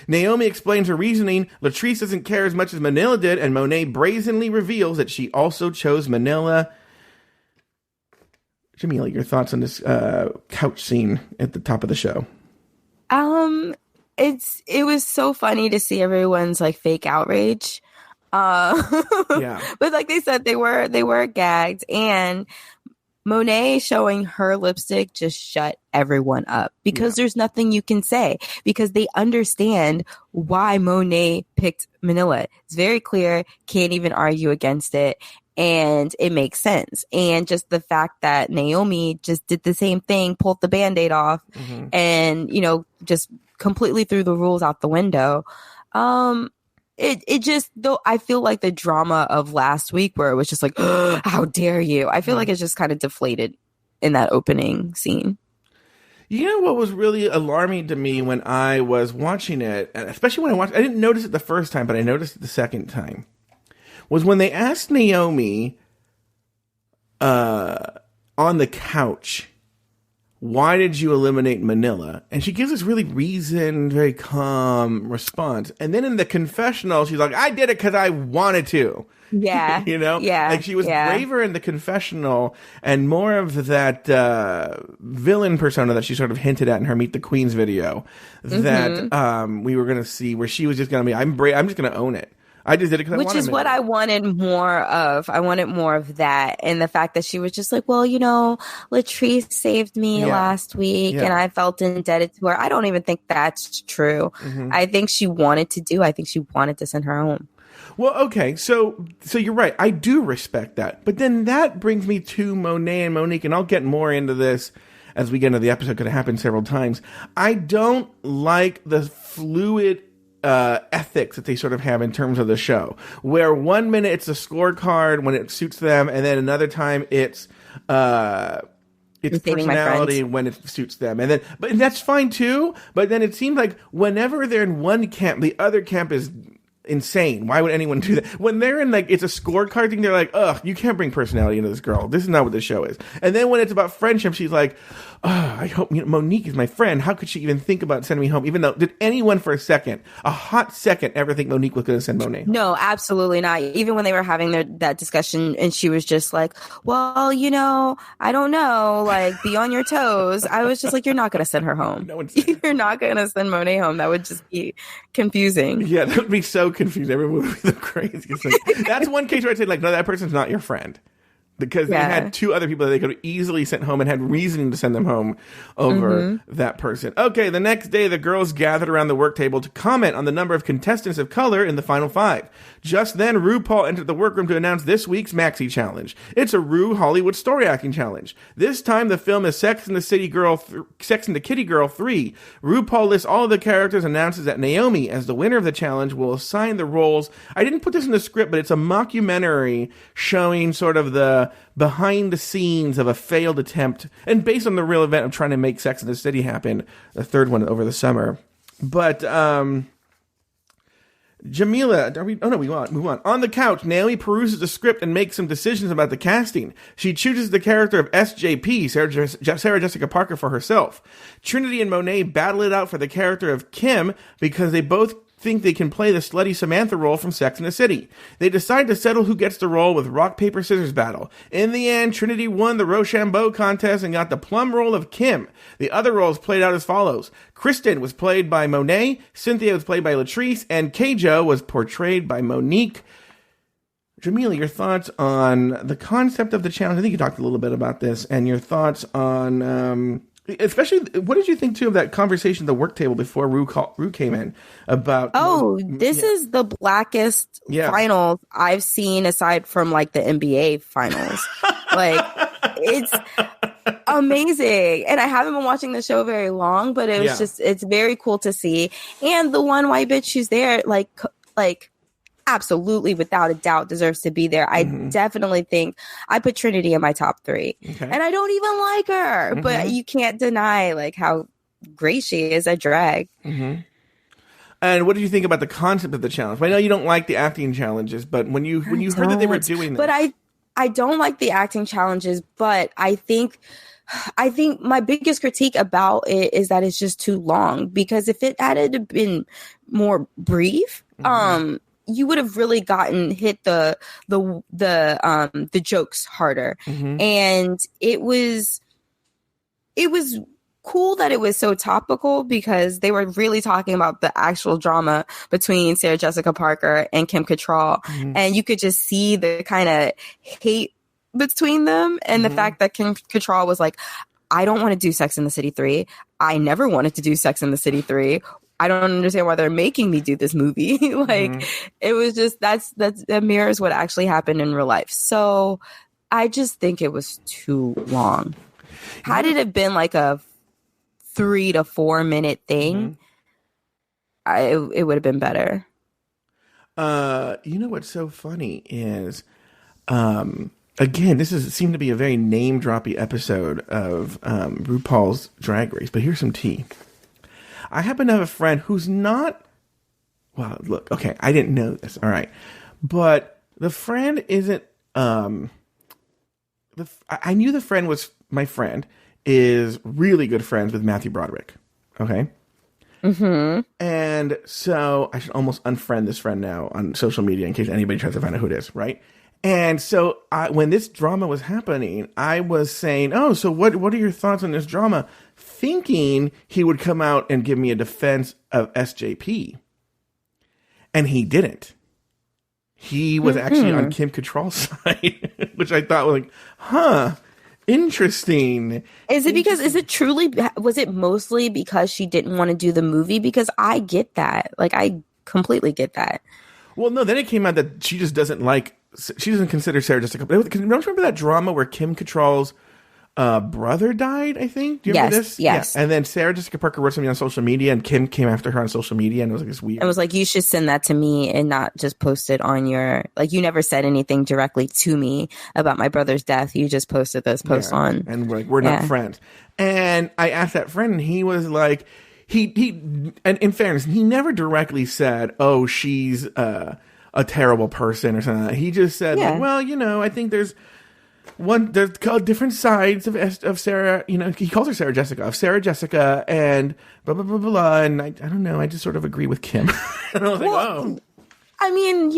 Naomi explains her reasoning. Latrice doesn't care as much as Manila did, and Monet brazenly reveals that she also chose Manila. Jamila, your thoughts on this couch scene at the top of the show? It was so funny to see everyone's like fake outrage. Yeah. But like they said, they were gagged, and Monet showing her lipstick just shut everyone up because there's nothing you can say because they understand why Monet picked Manila. It's very clear, can't even argue against it. And it makes sense. And just the fact that Naomi just did the same thing, pulled the Band-Aid off and, you know, just completely threw the rules out the window. It just, though, I feel like the drama of last week where it was just like, oh, how dare you? I feel like it's just kind of deflated in that opening scene. You know what was really alarming to me when I was watching it, especially when I didn't notice it the first time, but I noticed it the second time, was when they asked Naomi on the couch, why did you eliminate Manila? And she gives this really reasoned, very calm response. And then in the confessional, she's like, I did it because I wanted to. Yeah. You know? Yeah. Like she was braver in the confessional and more of that villain persona that she sort of hinted at in her Meet the Queens video that we were going to see where she was just going to be, I'm just going to own it. I just did it because I wanted to. Which is what I wanted more of. I wanted more of that. And the fact that she was just like, well, you know, Latrice saved me last week and I felt indebted to her. I don't even think that's true. I think she wanted to send her home. Well, okay. So you're right. I do respect that. But then that brings me to Monet and Monique, and I'll get more into this as we get into the episode because it happened several times. I don't like the fluid ethics that they sort of have in terms of the show, where 1 minute it's a scorecard when it suits them, and then another time it's personality when it suits them, and that's fine too. But then it seems like whenever they're in one camp, the other camp is insane. Why would anyone do that? When they're in, like, it's a scorecard thing, they're like, ugh, you can't bring personality into this girl. This is not what the show is. And then when it's about friendship, she's like, oh, I hope, you know, Monique is my friend. How could she even think about sending me home? Even though, did anyone for a hot second, ever think Monique was going to send Monet? No, absolutely not. Even when they were having that discussion and she was just like, well, you know, I don't know, like, be on your toes. I was just like, you're not going to send her home. No one's You're not going to send Monet home. That would just be confusing. Yeah, that would be so confusing. Everyone would be the craziest thing. That's one case where I'd say, like, no, that person's not your friend. Because they had two other people that they could have easily sent home and had reasoning to send them home over that person. Okay, the next day, the girls gathered around the work table to comment on the number of contestants of color in the final five. Just then, RuPaul entered the workroom to announce this week's Maxi Challenge. It's a Ru Hollywood Story Acting Challenge. This time, the film is Sex and the Kitty Girl 3. RuPaul lists all of the characters and announces that Naomi, as the winner of the challenge, will assign the roles. I didn't put this in the script, but it's a mockumentary showing sort of the behind the scenes of a failed attempt and based on the real event of trying to make Sex and the City happen, the third one over the summer. But Jamela, we move on. On the couch, Naomi peruses the script and makes some decisions about the casting. She chooses the character of SJP, Sarah Jessica Parker, for herself. Trinity and Monet battle it out for the character of Kim because they both think they can play the slutty Samantha role from Sex and the City. They decide to settle who gets the role with rock, paper, scissors battle. In the end, Trinity won the Rochambeau contest and got the plum role of Kim. The other roles played out as follows. Kristen was played by Monet, Cynthia was played by Latrice, and Keijo was portrayed by Monique. Jamela, your thoughts on the concept of the challenge? I think you talked a little bit about this, and your thoughts on especially, what did you think, too, of that conversation at the work table before Ru came in about... This is the blackest finals I've seen aside from, like, the NBA finals. Like, it's amazing. And I haven't been watching the show very long, but it was just, it's very cool to see. And the one white bitch who's there, like absolutely, without a doubt, deserves to be there. I definitely think I put Trinity in my top 3. Okay. And I don't even like her, but you can't deny, like, how great she is at drag. And what did you think about the concept of the challenge? I know you don't like the acting challenges, but when you heard that they were doing this... But I don't like the acting challenges, but I think my biggest critique about it is that it's just too long, because if it had been more brief, you would have really hit the jokes harder. And it was cool that it was so topical, because they were really talking about the actual drama between Sarah Jessica Parker and Kim Cattrall. And you could just see the kind of hate between them. And the fact that Kim Cattrall was like, I don't want to do Sex in the City 3. I never wanted to do Sex in the City 3. I don't understand why they're making me do this movie. It was just, that mirrors what actually happened in real life. So I just think it was too long. Had it have been like a 3 to 4 minute thing, it would have been better. You know what's so funny is, again, this seemed to be a very name-droppy episode of RuPaul's Drag Race, but here's some tea. I happen to have a friend who's not... Well, look, okay, I didn't know this, all right. But the friend isn't... I knew the friend was... My friend is really good friends with Matthew Broderick, okay? And so I should almost unfriend this friend now on social media in case anybody tries to find out who it is, right? And so when this drama was happening, I was saying, oh, so what are your thoughts on this drama? Thinking he would come out and give me a defense of SJP. And he didn't. He was actually on Kim Cattrall's side, which I thought was like, interesting. Was it mostly because she didn't want to do the movie? Because I get that. Like, I completely get that. Well, no, then it came out that she just doesn't consider Sarah Jessica. Don't you remember that drama where Kim Cattrall's brother died, I think? Do you remember this? Yes. Yeah. And then Sarah Jessica Parker wrote something on social media, and Kim came after her on social media, and it was like this weird. It was like, you should send that to me and not just post it on your... Like, you never said anything directly to me about my brother's death. You just posted this post on... And we're not friends. And I asked that friend, and he was like... And in fairness, he never directly said, oh, she's a terrible person or something like that. He just said, like, well, I think there's different sides of Sarah, he calls her Sarah Jessica, and blah, blah, blah, blah. And I don't know, I just sort of agree with Kim. And I was like, oh. I mean,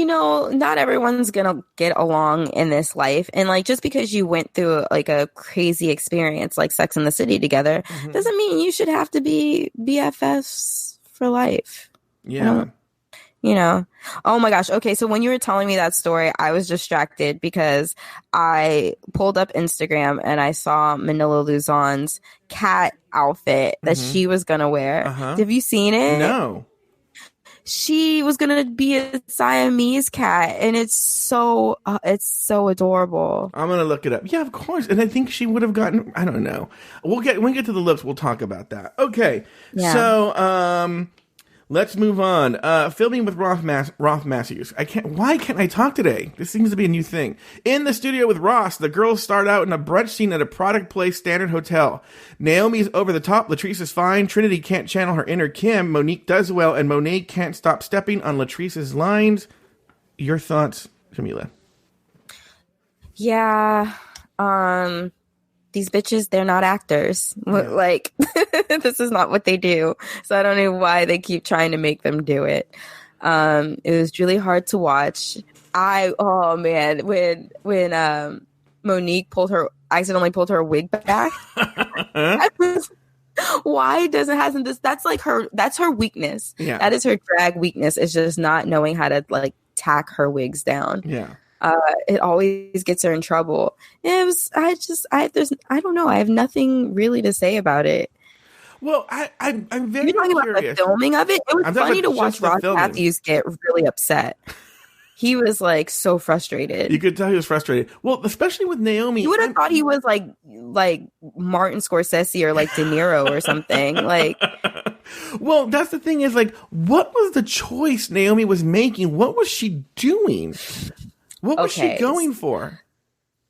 not everyone's going to get along in this life. And like, just because you went through like a crazy experience like Sex and the City together doesn't mean you should have to be BFFs for life. Yeah. Oh my gosh. Okay. So when you were telling me that story, I was distracted because I pulled up Instagram and I saw Manila Luzon's cat outfit that she was going to wear. Have you seen it? No. She was going to be a Siamese cat, and it's so adorable. I'm going to look it up. Yeah, of course. And I think she would have gotten, I don't know. When we get to the looks, we'll talk about that. Okay. Yeah. So, let's move on. Filming with Ross Matthews. Why can't I talk today? This seems to be a new thing. In the studio with Ross, the girls start out in a brunch scene at a product place standard hotel. Naomi's over the top. Latrice is fine. Trinity can't channel her inner Kim. Monique does well. And Monet can't stop stepping on Latrice's lines. Your thoughts, Jamela? Yeah. These bitches, they're not actors. Yeah. Like, this is not what they do. So I don't know why they keep trying to make them do it. It was really hard to watch. When Monique accidentally pulled her wig back. Why hasn't this? That's her weakness. Yeah. That is her drag weakness. Is just not knowing how to like tack her wigs down. Yeah. It always gets her in trouble. I don't know. I have nothing really to say about it. Well, I'm very You're talking curious. about the filming of it? It was funny to watch Ross Matthews get really upset. He was like so frustrated. You could tell he was frustrated. Well, especially with Naomi. You would have thought he was like Martin Scorsese or like De Niro or something. Like, well, that's the thing is like, what was the choice Naomi was making? What was she doing? What was she going for?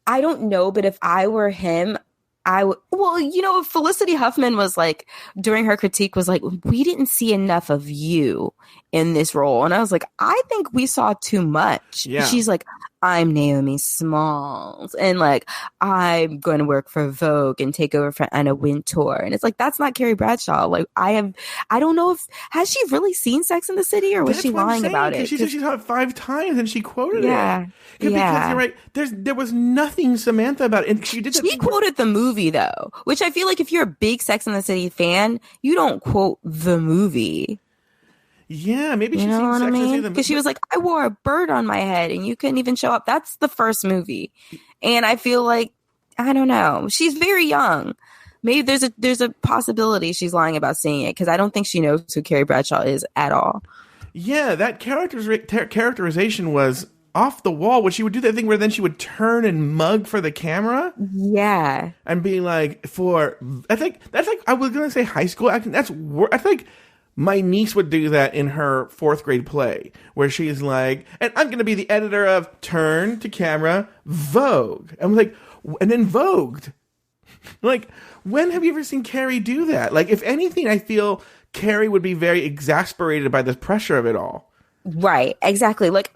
I don't know, but if I were him, Felicity Huffman was like, during her critique was like, we didn't see enough of you in this role. And I was like, I think we saw too much. Yeah. She's like, I'm Naomi Smalls. And like, I'm going to work for Vogue and take over for Anna Wintour. And it's like, that's not Carrie Bradshaw. Like, I don't know has she really seen Sex in the City or was she lying about it? She said she saw it 5 times and she quoted it. Because you're right. There was nothing Samantha about it. And she did that. She quoted the movie though, which I feel like if you're a big Sex in the City fan, you don't quote the movie. Yeah, maybe she's You know seen what Sex I and the mean? City. Because she was like, I wore a bird on my head and you couldn't even show up. That's the first movie. And I feel like, I don't know. She's very young. Maybe there's a possibility she's lying about seeing it because I don't think she knows who Carrie Bradshaw is at all. Yeah, that characterization was off the wall. When she would do that thing where then she would turn and mug for the camera. Yeah. And be like, I think that's like, I was going to say high school acting. I think my niece would do that in her 4th grade play where she's like, and I'm going to be the editor of Turn to Camera, Vogue. I'm like, and then Vogued. Like, when have you ever seen Carrie do that? Like, if anything, I feel Carrie would be very exasperated by the pressure of it all. Right. Exactly. Like,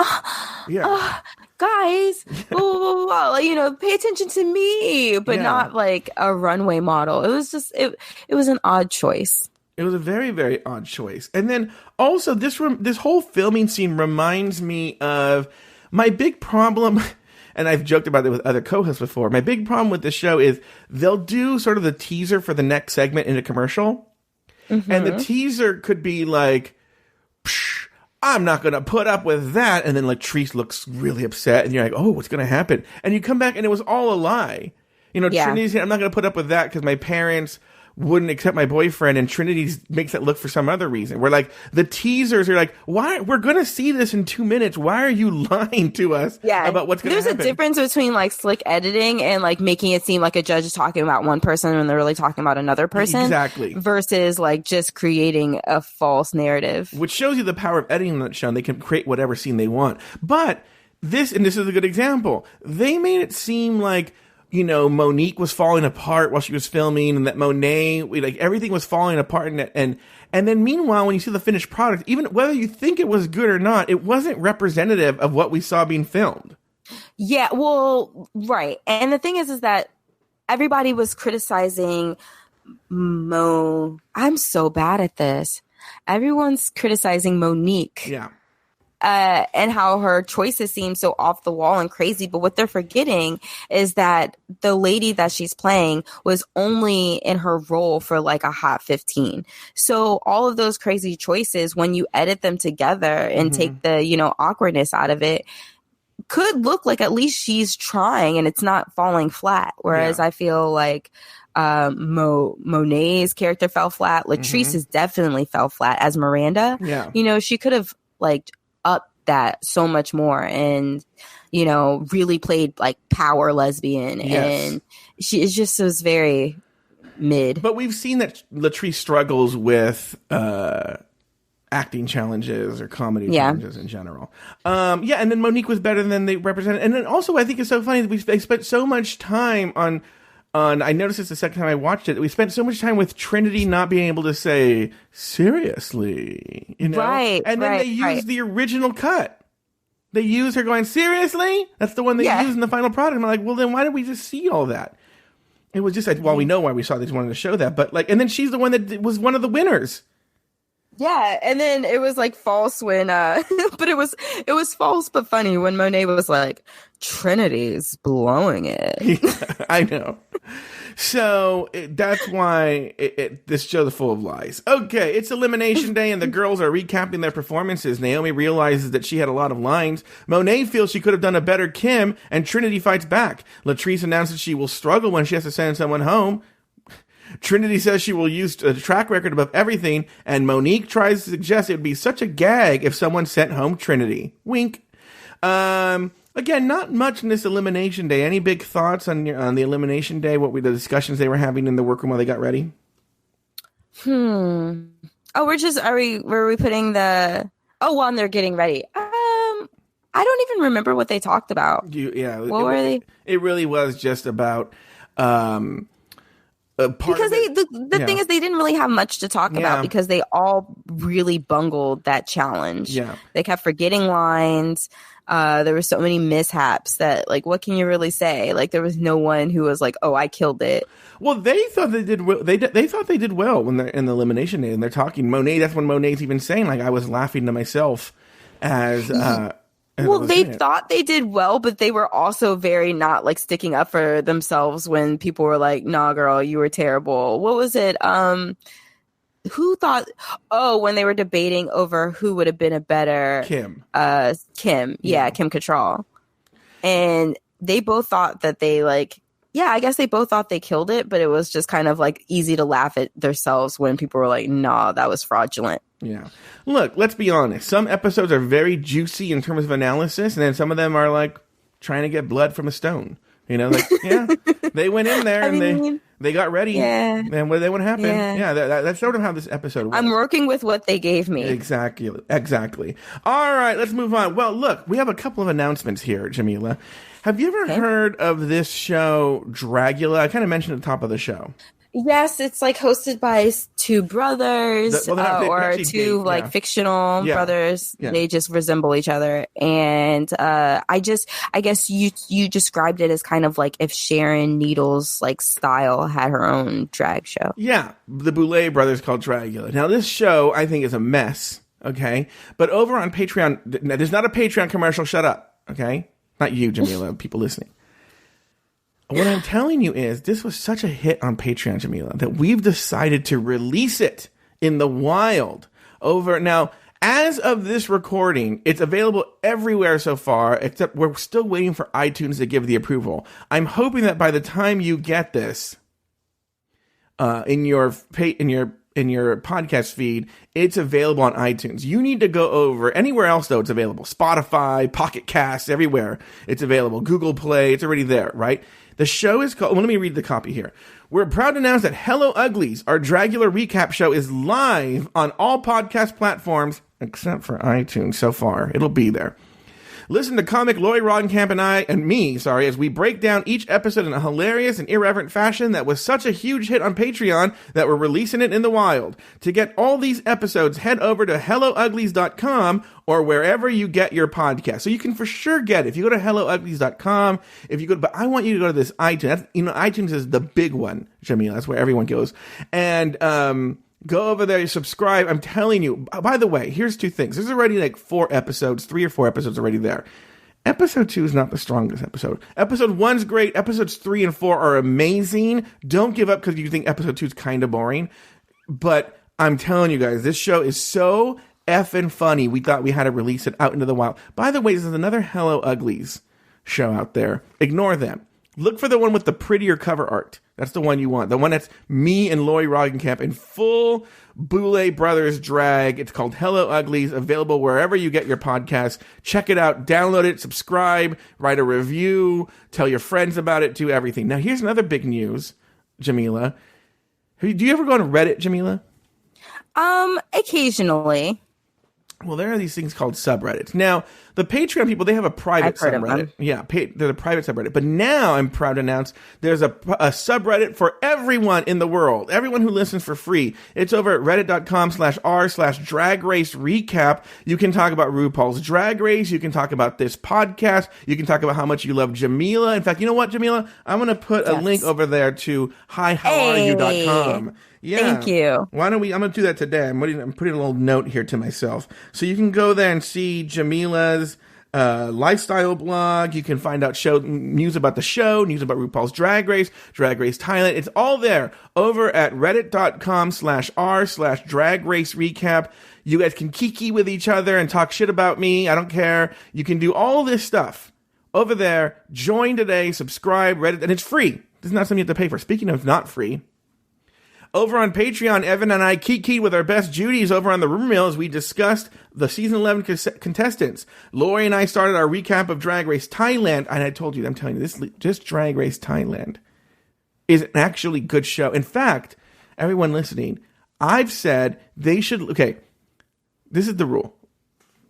Yeah. guys, pay attention to me, but not like a runway model. It was just, it was an odd choice. It was a very, very odd choice. And then also this whole filming scene reminds me of my big problem. And I've joked about it with other co-hosts before. My big problem with this show is they'll do sort of the teaser for the next segment in a commercial. Mm-hmm. And the teaser could be like, I'm not going to put up with that. And then Latrice looks really upset. And you're like, oh, what's going to happen? And you come back and it was all a lie. Trinity's saying, I'm not going to put up with that because my parents wouldn't accept my boyfriend, and Trinity makes it look for some other reason. We're like, the teasers are like, why? We're going to see this in 2 minutes. Why are you lying to us about what's going to happen? There's a difference between like slick editing and like making it seem like a judge is talking about one person when they're really talking about another person. Exactly. Versus like just creating a false narrative. Which shows you the power of editing on that show. They can create whatever scene they want. But this is a good example. They made it seem like, Monique was falling apart while she was filming, and that Monet, everything was falling apart, and then meanwhile, when you see the finished product, even whether you think it was good or not, it wasn't representative of what we saw being filmed. Yeah, well, right. And the thing is that everybody was criticizing I'm so bad at this. Everyone's criticizing Monique. Yeah. And how her choices seem so off the wall and crazy. But what they're forgetting is that the lady that she's playing was only in her role for like a hot 15. So all of those crazy choices, when you edit them together and take the, awkwardness out of it, could look like at least she's trying and it's not falling flat. Whereas I feel like Monet's character fell flat. Latrice's definitely fell flat as Miranda. Yeah. She could have like up that so much more and really played like power lesbian. And she is just was very mid. But we've seen that Latrice struggles with acting challenges or comedy challenges in general. And then Monique was better than they represented. And then also I think it's so funny that they spent so much time on I noticed this the second time I watched it. We spent so much time with Trinity not being able to say seriously, right? And then they used the original cut. They used her going seriously. That's the one they used in the final product. I'm like, well, then why did we just see all that? It was just like, well, we know why we saw. They just wanted to show that, but and then she's the one that was one of the winners. Yeah, and then it was like false when, but it was false but funny when Monet was like, Trinity's blowing it. Yeah, I know. So that's why this show is full of lies. Okay, it's Elimination Day and the girls are recapping their performances. Naomi realizes that she had a lot of lines. Monet feels she could have done a better Kim, and Trinity fights back. Latrice announces she will struggle when she has to send someone home. Trinity says she will use a track record above everything, and Monique tries to suggest it would be such a gag if someone sent home Trinity. Wink. Again, not much in this Elimination Day. Any big thoughts on the Elimination Day? What were the discussions they were having in the workroom while they got ready? Oh, were we putting while they're getting ready. I don't even remember what they talked about. What were they? It really was just about because the thing is they didn't really have much to talk about because they all really bungled that challenge. Yeah. They kept forgetting lines. There were so many mishaps that what can you really say? There was no one who was like, oh, I killed it. Well, they thought they did well. They thought they did well when they're in the Elimination Day and they're talking Monet. That's when Monet's even saying I was laughing to myself as well, they thought they did well, but they were also very not sticking up for themselves when people were like, nah, girl, you were terrible. What was it? who thought, when they were debating over who would have been a better Kim. Kim Cattrall. And they both thought that they I guess they both thought they killed it, but it was just kind of like easy to laugh at themselves when people were like, nah, that was fraudulent. Yeah. Look, let's be honest. Some episodes are very juicy in terms of analysis, and then some of them are like trying to get blood from a stone. You know, like, yeah, they went in there and they got ready. Yeah. And what happened. Yeah, that's sort of how this episode was. I'm working with what they gave me. Exactly. All right, let's move on. Well, look, we have a couple of announcements here, Jamela. Have you ever heard of this show, Dragula? I kind of mentioned at the top of the show. Yes, it's like hosted by two brothers or two fictional brothers. Yeah. They just resemble each other. And I guess you described it as kind of like if Sharon Needles style had her own drag show. Yeah, the Boulet brothers called Dragula. Now this show I think is a mess, okay? But over on Patreon, there's not a Patreon commercial, shut up, okay? Not you, Jamela, people listening. What I'm telling you is this was such a hit on Patreon, Jamela, that we've decided to release it in the wild over now. As of this recording, it's available everywhere so far, except we're still waiting for iTunes to give the approval. I'm hoping that by the time you get this in your podcast feed, it's available on iTunes. You need to go over anywhere else though. It's available. Spotify, Pocket Casts, everywhere. It's available. Google Play. It's already there, right? The show is called, well, let me read the copy here. We're proud to announce that Hello Uglies, our Dragula recap show, is live on all podcast platforms except for iTunes so far. It'll be there. Listen to comic Lori Roddenkamp and me, as we break down each episode in a hilarious and irreverent fashion that was such a huge hit on Patreon that we're releasing it in the wild. To get all these episodes, head over to hellouglies.com or wherever you get your podcast. So you can for sure get it. If you go to hellouglies.com, but I want you to go to this iTunes. iTunes is the big one, Jamila. That's where everyone goes. And, go over there, subscribe. I'm telling you. By the way, here's two things. There's already 3 or 4 episodes already there. Episode 2 is not the strongest episode. Episode 1's great. Episodes 3 and 4 are amazing. Don't give up because you think episode 2 is kind of boring. But I'm telling you guys, this show is so effing funny. We thought we had to release it out into the wild. By the way, there's another Hello Uglies show out there. Ignore them. Look for the one with the prettier cover art. That's the one you want. The one that's me and Lori Roddenkamp in full Boulet Brothers drag. It's called Hello Uglies, available wherever you get your podcasts. Check it out, download it, subscribe, write a review, tell your friends about it, do everything. Now, here's another big news, Jamila. Do you ever go on Reddit, Jamila? Occasionally. Well, there are these things called subreddits. Now, the Patreon people, they have a private subreddit. Yeah, there's a private subreddit. But now I'm proud to announce there's a subreddit for everyone in the world. Everyone who listens for free. It's over at reddit.com/r/drag race recap. You can talk about RuPaul's Drag Race. You can talk about this podcast. You can talk about how much you love Jamila. In fact, you know what, Jamila? I'm going to put a link over there to hihowareyu.com. Yeah. Thank you. I'm going to do that today. I'm putting a little note here to myself. So you can go there and see Jamila's lifestyle blog. You can find out news about the show, news about RuPaul's Drag Race Thailand. It's all there over at reddit.com/r/drag race recap. You guys can kiki with each other and talk shit about me. I don't care. You can do all this stuff over there. Join today, subscribe, Reddit, and it's free. This is not something you have to pay for. Speaking of not free, over on Patreon, Evan and I kikied with our best Judies over on the Rumor Mill as we discussed the season 11 contestants. Lori and I started our recap of Drag Race Thailand, and I'm telling you, this Drag Race Thailand is an actually good show. In fact, everyone listening, I've said they should, okay, this is the rule.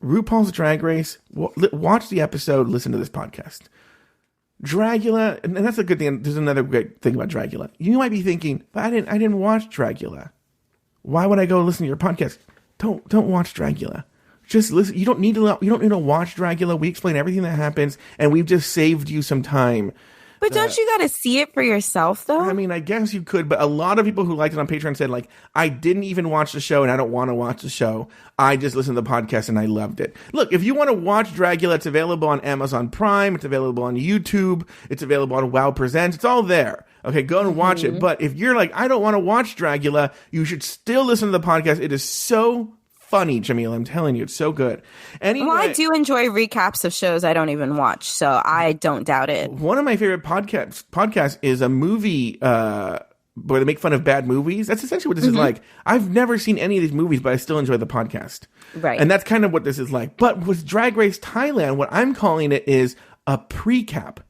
RuPaul's Drag Race, watch the episode, listen to this podcast. Dragula, and that's a good thing. There's another great thing about Dragula. You might be thinking, but I didn't watch Dragula. Why would I go listen to your podcast? Don't watch Dragula. Just listen. You don't need to watch Dragula. We explain everything that happens, and we've just saved you some time. But don't you got to see it for yourself, though? I mean, I guess you could, but a lot of people who liked it on Patreon said, like, I didn't even watch the show and I don't want to watch the show. I just listened to the podcast and I loved it. Look, if you want to watch Dragula, it's available on Amazon Prime. It's available on YouTube. It's available on WoW Presents. It's all there. Okay, go and watch it. But if you're like, I don't want to watch Dragula, you should still listen to the podcast. It is so funny, Jamila. I'm telling you, it's so good. Anyway, well, I do enjoy recaps of shows I don't even watch, so I don't doubt it. One of my favorite podcasts is a movie where they make fun of bad movies. That's essentially what this is like. I've never seen any of these movies, but I still enjoy the podcast. Right. And that's kind of what this is like. But with Drag Race Thailand, what I'm calling it is a pre-cap.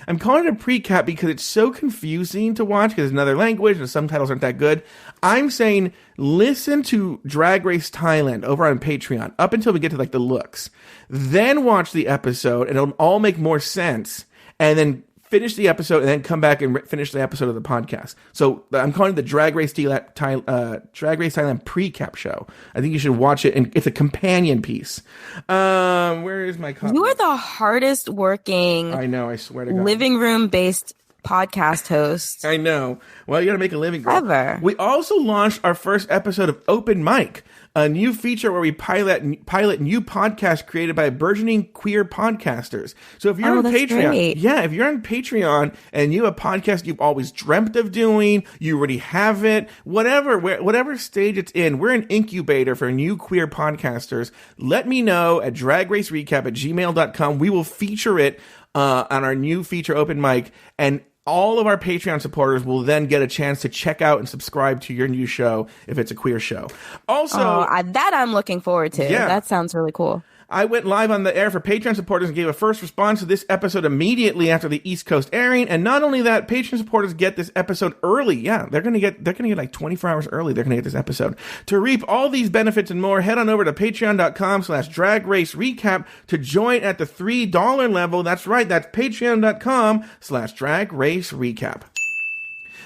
I'm calling it a pre-cap because it's so confusing to watch because it's another language and the subtitles aren't that good. I'm saying listen to Drag Race Thailand over on Patreon up until we get to like the looks. Then watch the episode and it'll all make more sense. And then finish the episode and then come back and finish the episode of the podcast. So I'm calling it the Drag Race Thailand pre-cap show. I think you should watch it, and it's a companion piece. Where is my copy? You are the hardest working. I know. I swear to God. Living room based podcast host. I know. Well, you got to make a living. Ever. We also launched our first episode of Open Mic, a new feature where we pilot new podcasts created by burgeoning queer podcasters. So if you're on Patreon, if you're on Patreon and you have a podcast you've always dreamt of doing, you already have it, whatever stage it's in, we're an incubator for new queer podcasters. Let me know at dragracerecap@gmail.com. We will feature it on our new feature Open Mic, and all of our Patreon supporters will then get a chance to check out and subscribe to your new show if it's a queer show. Also, that I'm looking forward to. Yeah. That sounds really cool. I went live on the air for Patreon supporters and gave a first response to this episode immediately after the East Coast airing. And not only that, Patreon supporters get this episode early. Yeah, they're gonna get like 24 hours early. They're gonna get this episode. To reap all these benefits and more, head on over to patreon.com/dragracerecap to join at the $3 level. That's right. That's patreon.com/dragracerecap.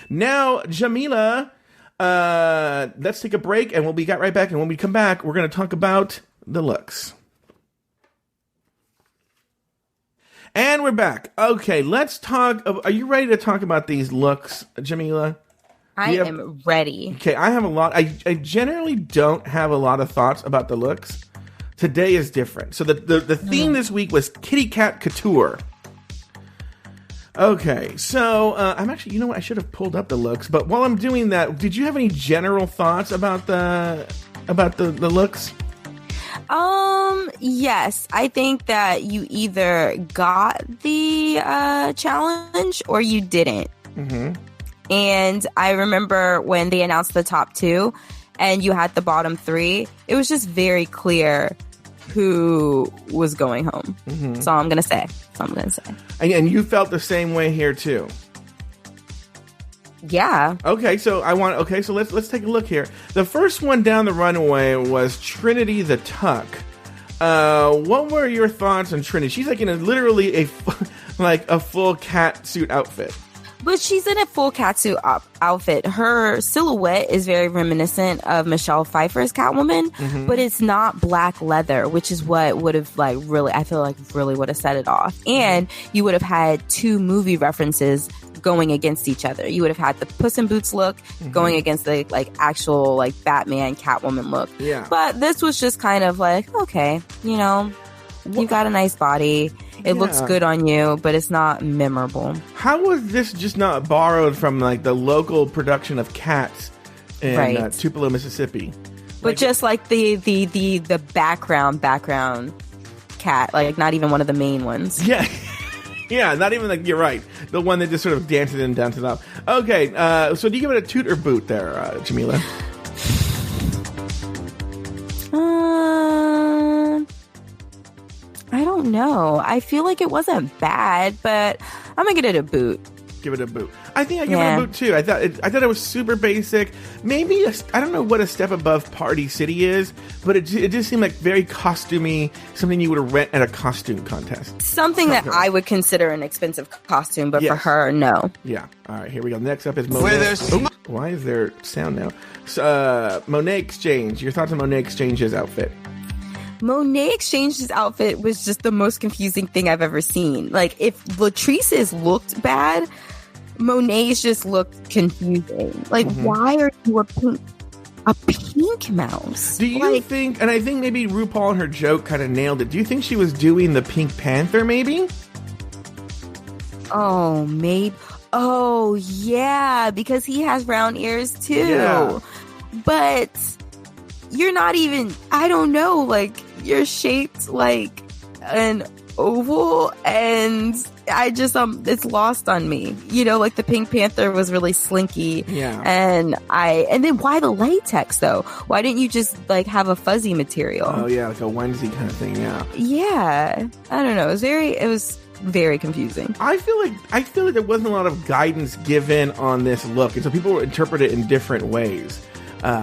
Now, Jamila, let's take a break and we'll be right back. And when we come back, we're gonna talk about the looks. And we're back. Okay, let's talk. Are you ready to talk about these looks, Jamila? I am ready. Okay, I have a lot. I generally don't have a lot of thoughts about the looks. Today is different. So the theme this week was Kitty Cat Couture. Okay, so I'm actually, you know what? I should have pulled up the looks. But while I'm doing that, did you have any general thoughts about the looks? Yes, I think that you either got the challenge or you didn't. Mm-hmm. And I remember when they announced the top two and you had the bottom three, it was just very clear who was going home. Mm-hmm. That's all I'm going to say. And you felt the same way here too. Yeah. Okay, so let's take a look here. The first one down the runway was Trinity the Tuck. What were your thoughts on Trinity? She's like in literally a full cat suit outfit. But she's in a full catsuit outfit. Her silhouette is very reminiscent of Michelle Pfeiffer's Catwoman, but it's not black leather, which is what would have really would have set it off. And you would have had two movie references going against each other. You would have had the Puss in Boots look going against the actual Batman Catwoman look. Yeah. But this was just kind of okay, you got a nice body. It looks good on you, but it's not memorable. How was this just not borrowed from the local production of Cats in Tupelo, Mississippi? But just the background cat, not even one of the main ones. Yeah. Yeah, not even you're right. The one that just sort of dances and dances up. Okay, so do you give it a toot or boot there, Jamila? I don't know. I feel like it wasn't bad, but I'm gonna give it a boot. Give it a boot. I think I give it a boot too. I thought it was super basic. Maybe I don't know what a step above Party City is, but it just seemed like very costumey, something you would rent at a costume contest. Something that I would consider an expensive costume, but for her, no. Yeah. All right, here we go. Next up is Monet. Why is there sound now? So, Monet Exchange. Your thoughts on Monet Exchange's outfit? Monet Exchange's outfit was just the most confusing thing I've ever seen. Like, if Latrice's looked bad, Monet's just looked confusing. Like, why are you a pink mouse? Do you think, and I think maybe RuPaul and her joke kind of nailed it, do you think she was doing the Pink Panther, maybe? Oh, maybe. Oh, yeah, because he has round ears, too. Yeah. But you're not even, I don't know, like, you're shaped like an oval, and I just, it's lost on me. You know, like, the Pink Panther was really slinky. Yeah. And then why the latex, though? Why didn't you just, like, have a fuzzy material? Oh, yeah, like a onesie kind of thing, yeah. Yeah. I don't know. It was very confusing. I feel like there wasn't a lot of guidance given on this look, and so people interpret it in different ways.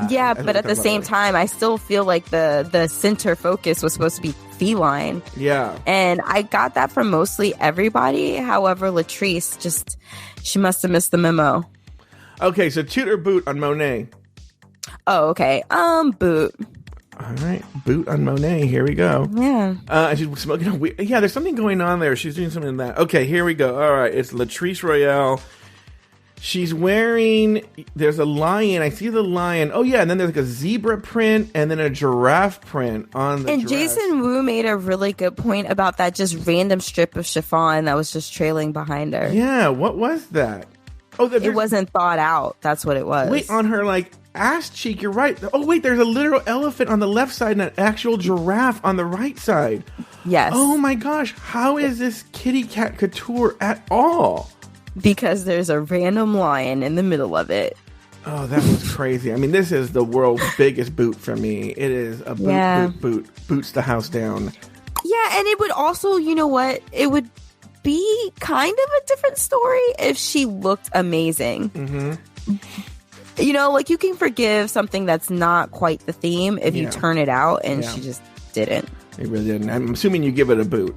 Yeah, but at the same time, I still feel like the center focus was supposed to be feline. Yeah. And I got that from mostly everybody. However, Latrice, she must have missed the memo. Okay, so toot or boot on Monet? Oh, okay. Boot. All right, boot on Monet. Here we go. Yeah. And she's smoking a weed. Yeah, there's something going on there. She's doing something in that. Okay, here we go. All right, it's Latrice Royale. She's wearing, there's a lion. I see the lion. Oh, yeah. And then there's like a zebra print and then a giraffe print on the And dress. Jason Wu made a really good point about that just random strip of chiffon that was just trailing behind her. Yeah. What was that? Oh, it wasn't thought out. That's what it was. Wait, on her like ass cheek. You're right. Oh, wait. There's a literal elephant on the left side and an actual giraffe on the right side. Yes. Oh, my gosh. How is this kitty cat couture at all? Because there's a random lion in the middle of it. Oh, that was crazy. I mean, this is the world's biggest boot for me. It is a boot. Boots the house down. Yeah, and it would also, you know what? It would be kind of a different story if she looked amazing. Mm-hmm. You know, like, you can forgive something that's not quite the theme if you turn it out, and she just didn't. It really didn't. I'm assuming you give it a boot.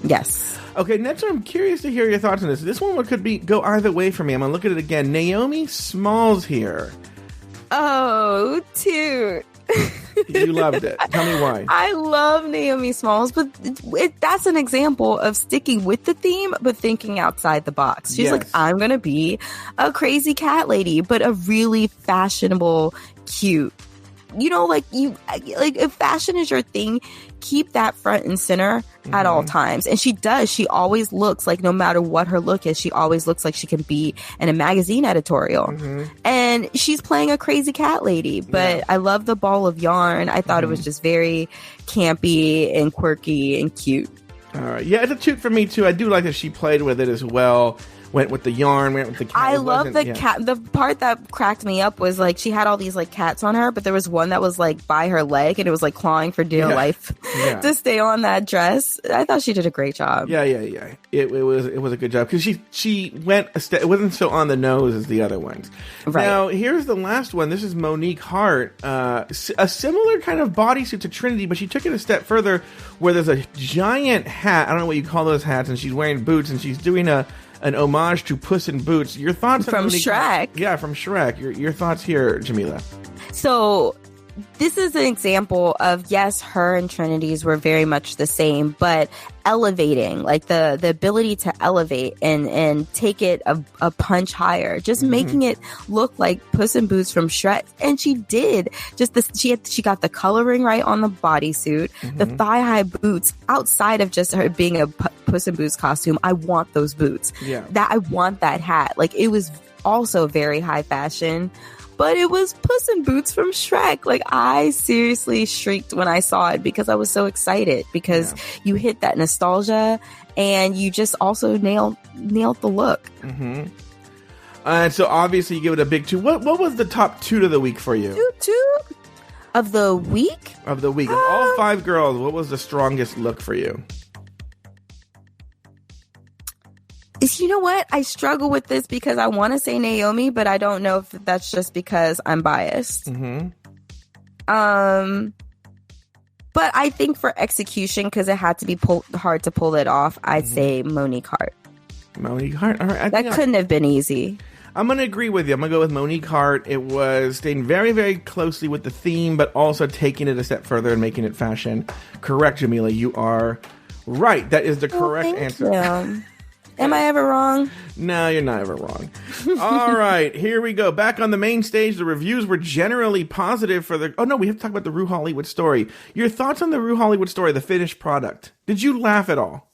Yes. Okay, next one, I'm curious to hear your thoughts on this. This one could go either way for me. I'm going to look at it again. Naomi Smalls here. Oh, toot. You loved it. Tell me why. I love Naomi Smalls, but that's an example of sticking with the theme, but thinking outside the box. She's like, I'm going to be a crazy cat lady, but a really fashionable, cute. You know, like, if fashion is your thing, keep that front and center at all times. And she does. She always looks like, no matter what her look is, she always looks like she can be in a magazine editorial. And she's playing a crazy cat lady. But I love the ball of yarn. I thought it was just very campy and quirky and cute. All right. Yeah, it's a toot for me, too. I do like that she played with it as well. Went with the yarn, went with the cat. I love the cat. The part that cracked me up was, like, she had all these, like, cats on her, but there was one that was, like, by her leg, and it was, like, clawing for dear life to stay on that dress. I thought she did a great job. Yeah. It was a good job, because she went a step. It wasn't so on the nose as the other ones. Right. Now, here's the last one. This is Monique Hart. A similar kind of bodysuit to Trinity, but she took it a step further, where there's a giant hat. I don't know what you call those hats, and she's wearing boots, and she's doing an homage to Puss in Boots. Your thoughts on Monique? Shrek. Yeah, from Shrek. Your thoughts here, Jamela. So this is an example of, yes, her and Trinity's were very much the same, but elevating, like the ability to elevate and take it a punch higher, just making it look like Puss in Boots from Shrek. And she did. She got the coloring right on the bodysuit, the thigh-high boots. Outside of just her being a Puss in Boots costume, I want those boots. Yeah. I want that hat. Like, it was also very high fashion. But it was Puss in Boots from Shrek. Like, I seriously shrieked when I saw it because I was so excited, because you hit that nostalgia and you just also nailed the look. And so obviously you give it a big toot. What was the top toot of the week for you? Toot of the week? Of the week. Of all 5 girls, what was the strongest look for you? You know what? I struggle with this because I want to say Naomi, but I don't know if that's just because I'm biased. But I think for execution, because it had to be hard to pull it off, I'd say Monique Hart. Monique Hart. All right. That couldn't have been easy. I'm going to agree with you. I'm going to go with Monique Hart. It was staying very, very closely with the theme, but also taking it a step further and making it fashion. Correct, Jamela. You are right. That is the correct answer. You. Am I ever wrong? No, you're not ever wrong. All right, here we go. Back on the main stage, the reviews were generally positive for the... Oh, no, we have to talk about the Rue Hollywood story. Your thoughts on the Rue Hollywood story, the finished product. Did you laugh at all?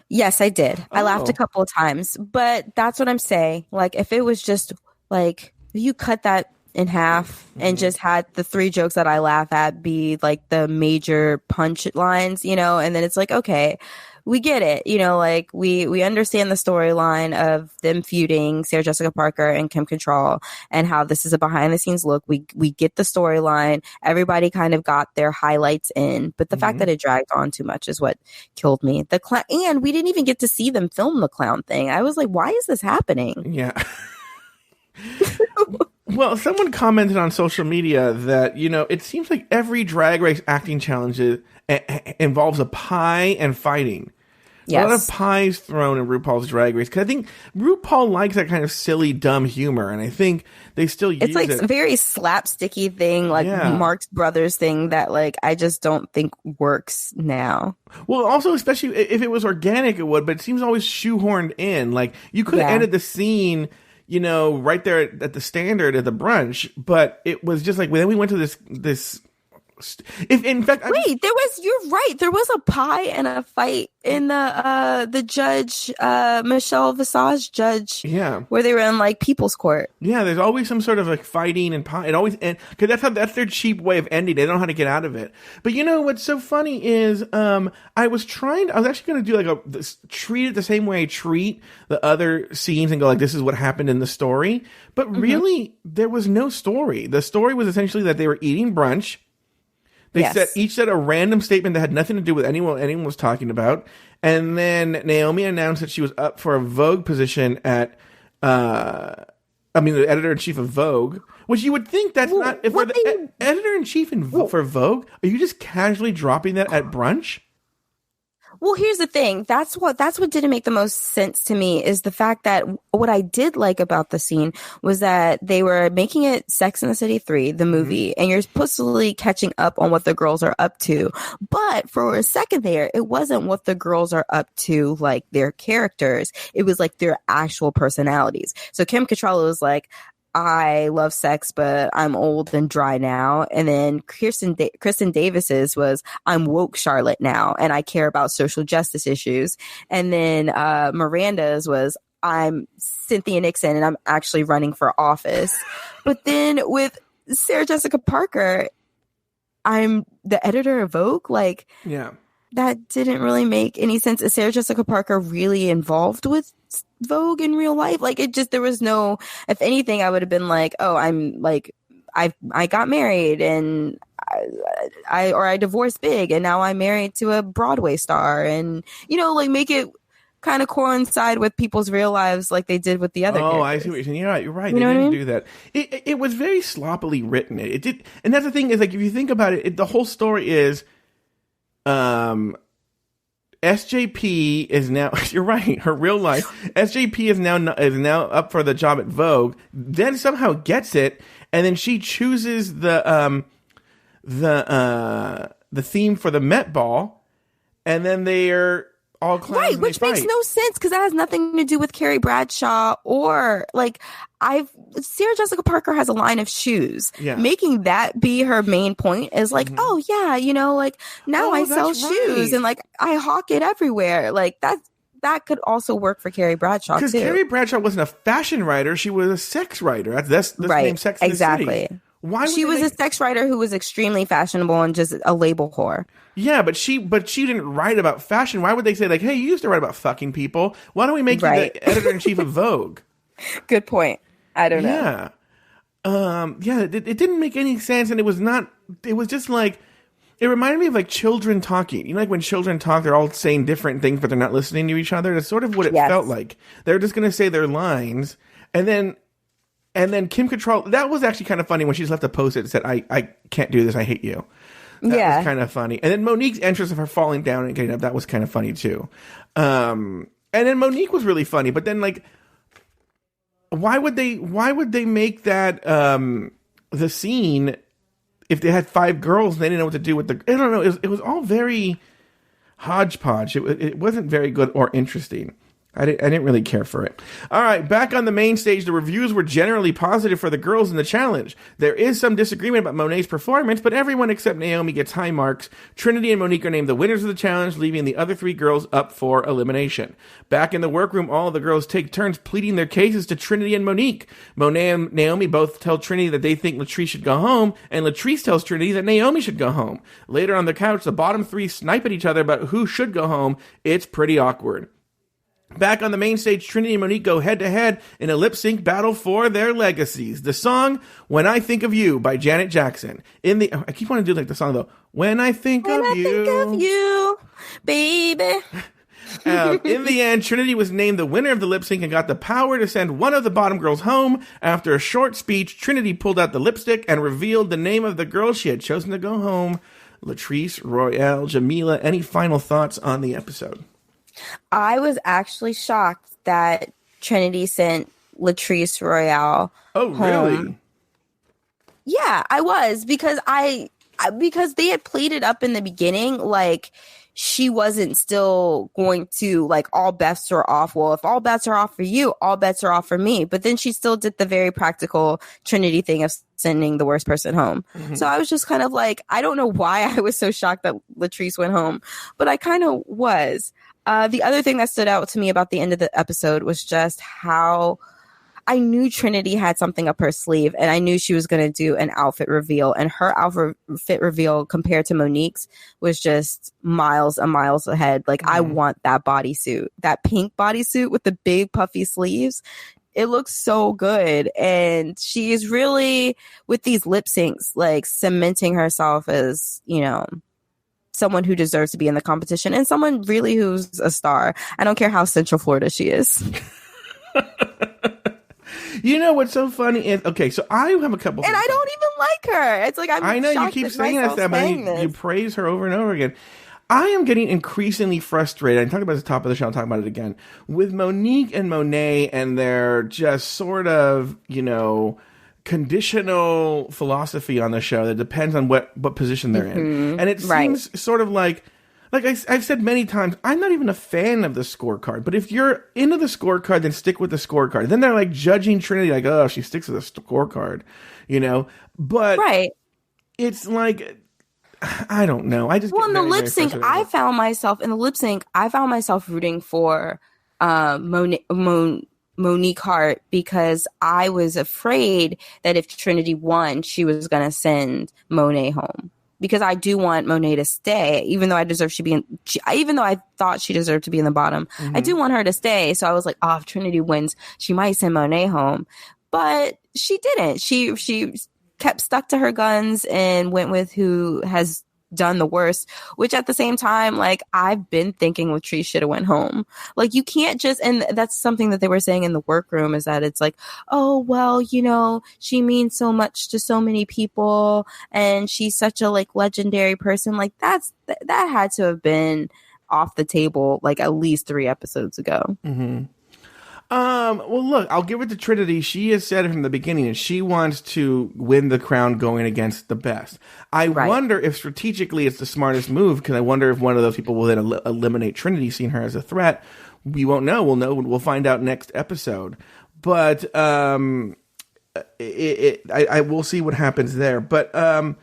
Yes, I did. I laughed a couple of times, but that's what I'm saying. Like, if it was just like, you cut that in half and just had the 3 jokes that I laugh at be like the major punch lines, you know, and then it's like, okay, we get it. You know, like we understand the storyline of them feuding, Sarah Jessica Parker and Kim Cattrall, and how this is a behind the scenes look. We get the storyline. Everybody kind of got their highlights in, but the fact that it dragged on too much is what killed me. The clown, and we didn't even get to see them film the clown thing. I was like, why is this happening? Yeah. Well, someone commented on social media that, you know, it seems like every Drag Race acting challenge involves a pie and fighting. Yes. A lot of pies thrown in RuPaul's Drag Race. Because I think RuPaul likes that kind of silly, dumb humor. And I think they still use it. It's like a very slapsticky thing, like Marx Brothers thing that, like, I just don't think works now. Well, also, especially if it was organic, it would. But it seems always shoehorned in. Like, you could have ended the scene... you know, right there at the Standard at the brunch, but it was just like, then we went to this. If in fact, you're right. There was a pie and a fight in the judge, Michelle Visage judge. Yeah. Where they were in like people's court. Yeah. There's always some sort of like fighting and pie. It always, cause that's their cheap way of ending. They don't know how to get out of it. But you know, what's so funny is, I was actually going to do treat it the same way I treat the other scenes and go like, this is what happened in the story. But really, there was no story. The story was essentially that they were eating brunch. They each said a random statement that had nothing to do with anyone was talking about. And then Naomi announced that she was up for a Vogue position at, the editor-in-chief of Vogue, which you would think that's not, if we're the editor-in-chief for Vogue, are you just casually dropping that at brunch? Well, here's the thing. That's what didn't make the most sense to me is the fact that what I did like about the scene was that they were making it Sex and the City 3, the movie, and you're supposedly catching up on what the girls are up to. But for a second there, it wasn't what the girls are up to, like their characters. It was like their actual personalities. So Kim Cattrall was like, I love sex, but I'm old and dry now. And then Kristen Davis's was, I'm woke Charlotte now, and I care about social justice issues. And then Miranda's was, I'm Cynthia Nixon, and I'm actually running for office. But then with Sarah Jessica Parker, I'm the editor of Vogue. Like, yeah, that didn't really make any sense. Is Sarah Jessica Parker really involved with Vogue in real life? Like, it just, there was no, if anything, I would have been like, oh, I'm like, I got married and I divorced big and now I'm married to a Broadway star, and, you know, like make it kind of coincide with people's real lives like they did with the other characters. I see what you're saying. You're right. They didn't do that. It was very sloppily written. It did, and that's the thing is, like, if you think about it, the whole story is SJP is now, you're right, her real life, SJP is now up for the job at Vogue, then somehow gets it, and then she chooses the theme for the Met Ball, and then they're all clowns. Right, which makes no sense because that has nothing to do with Carrie Bradshaw or like Sarah Jessica Parker has a line of shoes. Yeah. Making that be her main point is like, oh yeah, you know, like now I sell shoes and like I hawk it everywhere. Like that could also work for Carrie Bradshaw too. Because Carrie Bradshaw wasn't a fashion writer; she was a sex writer. That's right. Name Sex and the City. Why she was a sex writer who was extremely fashionable and just a label whore. Yeah, but she didn't write about fashion. Why would they say like, "Hey, you used to write about fucking people. Why don't we make you the editor-in-chief of Vogue?" Good point. I don't know. Yeah. It didn't make any sense, and it was not. It was just like it reminded me of like children talking. You know, like when children talk, they're all saying different things, but they're not listening to each other. That's sort of what it felt like. They're just going to say their lines, and then Kim Cattrall, that was actually kind of funny when she just left a post-it that said, I can't do this, I hate you. That was kind of funny. And then Monique's entrance of her falling down and getting up, that was kind of funny too. And then Monique was really funny, but then like, why would they make that the scene if they had 5 girls and they didn't know what to do with the? I don't know. It was all very hodgepodge. It wasn't very good or interesting. I didn't really care for it. All right, back on the main stage, the reviews were generally positive for the girls in the challenge. There is some disagreement about Monet's performance, but everyone except Naomi gets high marks. Trinity and Monique are named the winners of the challenge, leaving the other 3 girls up for elimination. Back in the workroom, all of the girls take turns pleading their cases to Trinity and Monique. Monet and Naomi both tell Trinity that they think Latrice should go home, and Latrice tells Trinity that Naomi should go home. Later on the couch, the bottom 3 snipe at each other about who should go home. It's pretty awkward. Back on the main stage, Trinity and Monique go head-to-head in a lip-sync battle for their legacies. The song, When I Think of You, by Janet Jackson. I keep wanting to do like the song, though. When I think of you, baby. In the end, Trinity was named the winner of the lip-sync and got the power to send one of the bottom girls home. After a short speech, Trinity pulled out the lipstick and revealed the name of the girl she had chosen to go home. Latrice Royale. Jamela, any final thoughts on the episode? I was actually shocked that Trinity sent Latrice Royale. Oh, really? Home. Yeah, I was because because they had played it up in the beginning like she wasn't still going to like all bets are off. Well, if all bets are off for you, all bets are off for me. But then she still did the very practical Trinity thing of sending the worst person home. Mm-hmm. So I was just kind of like, I don't know why I was so shocked that Latrice went home, but I kind of was. The other thing that stood out to me about the end of the episode was just how I knew Trinity had something up her sleeve, and I knew she was going to do an outfit reveal, and her outfit reveal compared to Monique's was just miles and miles ahead. Like, I want that bodysuit, that pink bodysuit with the big puffy sleeves. It looks so good. And she is really, with these lip syncs, like cementing herself as, you know, someone who deserves to be in the competition and someone really who's a star. I don't care how Central Florida she is. You know what's so funny is, okay, so I have a couple and I don't even like her. It's like, I know you keep saying that, but you praise her over and over again. I am getting increasingly frustrated. I talked about this at the top of the show. I'll talk about it again with Monique and Monet and their just sort of, you know, conditional philosophy on the show that depends on what position they're in. And it seems sort of like I've said many times, I'm not even a fan of the scorecard. But if you're into the scorecard, then stick with the scorecard. Then they're like judging Trinity, like, oh, she sticks to the scorecard, you know? But it's like, I don't know. I just in the lip sync, I found myself rooting for Monique Hart because I was afraid that if Trinity won, she was going to send Monet home. Because I do want Monet to stay, even though I thought she deserved to be in the bottom. Mm-hmm. I do want her to stay. So I was like, oh, if Trinity wins, she might send Monet home. But she didn't. She kept stuck to her guns and went with who has done the worst, which at the same time, like, I've been thinking Latrice should have went home. Like, you can't just, and that's something that they were saying in the workroom, is that it's like, oh, well, you know, she means so much to so many people and she's such a like legendary person. Like, that had to have been off the table like at least 3 episodes ago. Mm-hmm. Well, look, I'll give it to Trinity. She has said it from the beginning, and she wants to win the crown going against the best. I wonder if strategically it's the smartest move, because I wonder if one of those people will then eliminate Trinity, seeing her as a threat. We won't know. We'll find out next episode. But I will see what happens there. But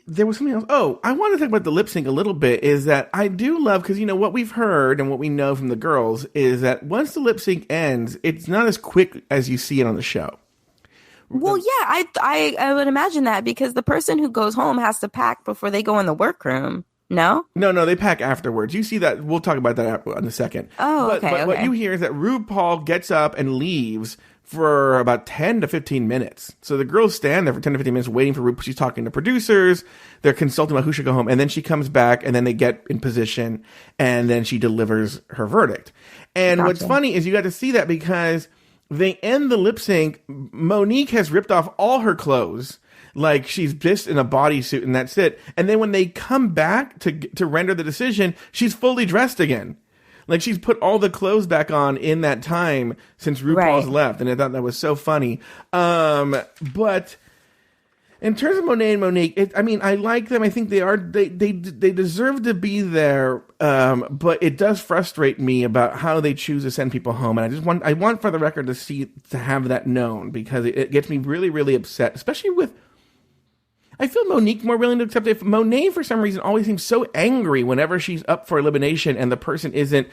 there was something else. Oh, I want to talk about the lip sync a little bit, is that I do love, because, you know, what we've heard and what we know from the girls is that once the lip sync ends, it's not as quick as you see it on the show. Well, yeah, I would imagine that, because the person who goes home has to pack before they go in the workroom. No, they pack afterwards. You see that. We'll talk about that in a second. Oh, but what you hear is that RuPaul gets up and leaves for about 10 to 15 minutes. So the girls stand there for 10 to 15 minutes waiting for RuPaul. She's talking to producers. They're consulting about who should go home. And then she comes back, and then they get in position, and then she delivers her verdict. And what's funny is you got to see that because they end the lip sync. Monique has ripped off all her clothes. Like, she's just in a bodysuit, and that's it. And then when they come back to render the decision, she's fully dressed again. Like, she's put all the clothes back on in that time since RuPaul's left, and I thought that was so funny. But in terms of Monet and Monique, I like them. I think they deserve to be there. But it does frustrate me about how they choose to send people home, and I want for the record to have that known, because it gets me really, really upset, especially with. I feel Monique more willing to accept it. Monet, for some reason, always seems so angry whenever she's up for elimination and the person isn't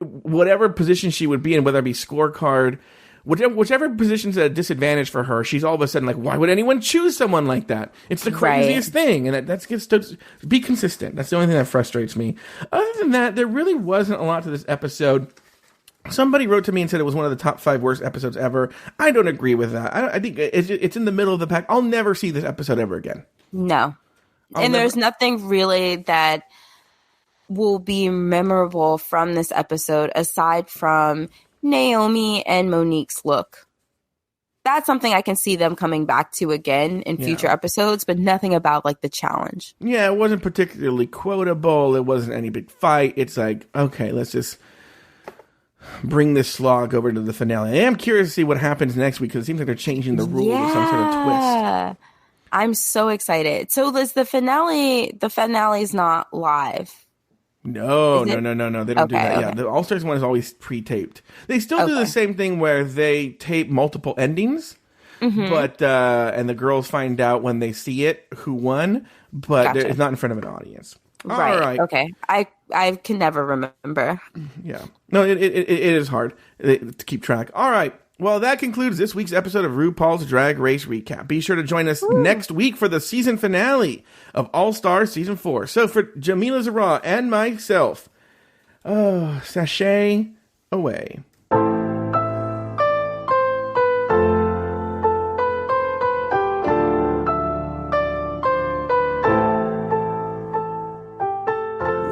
whatever position she would be in, whether it be scorecard, whichever position's at a disadvantage for her, she's all of a sudden like, why would anyone choose someone like that? It's the craziest thing. And that's just to be consistent. That's the only thing that frustrates me. Other than that, there really wasn't a lot to this episode. Somebody wrote to me and said it was one of the top 5 worst episodes ever. I don't agree with that. I think it's in the middle of the pack. I'll never see this episode ever again. No. There's nothing really that will be memorable from this episode aside from Naomi and Monique's look. That's something I can see them coming back to again in future episodes, but nothing about like the challenge. Yeah, it wasn't particularly quotable. It wasn't any big fight. It's like, okay, let's just bring this slog over to the finale. I am curious to see what happens next week, because it seems like they're changing the rules with some sort of twist. I'm so excited. So is the finale's not live? No. They don't do that. Yeah, the All-Stars one is always pre-taped. They still do the same thing where they tape multiple endings, but and the girls find out when they see it who won, but it's not in front of an audience. Right. All right. Okay. I can never remember. Yeah. No, it is hard to keep track. All right. Well, that concludes this week's episode of RuPaul's Drag Race Recap. Be sure to join us next week for the season finale of All Stars Season 4. So for Jamela Zahra and myself, sashay away.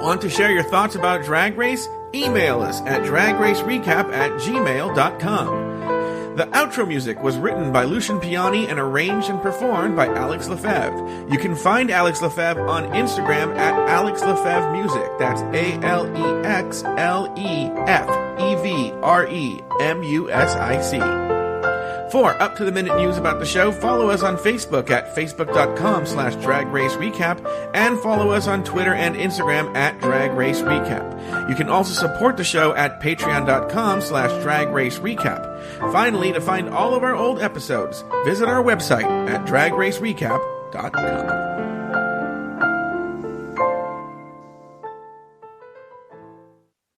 Want to share your thoughts about Drag Race? Email us at dragracerecap@gmail.com. The outro music was written by Lucian Piani and arranged and performed by Alex Lefebvre. You can find Alex Lefebvre on Instagram at Alex Lefebvre Music. That's AlexLefevreMusic. For up-to-the-minute news about the show, follow us on Facebook at facebook.com/Drag Race Recap, and follow us on Twitter and Instagram at Drag Race Recap. You can also support the show at patreon.com/Drag Race Recap. Finally, to find all of our old episodes, visit our website at dragracerecap.com.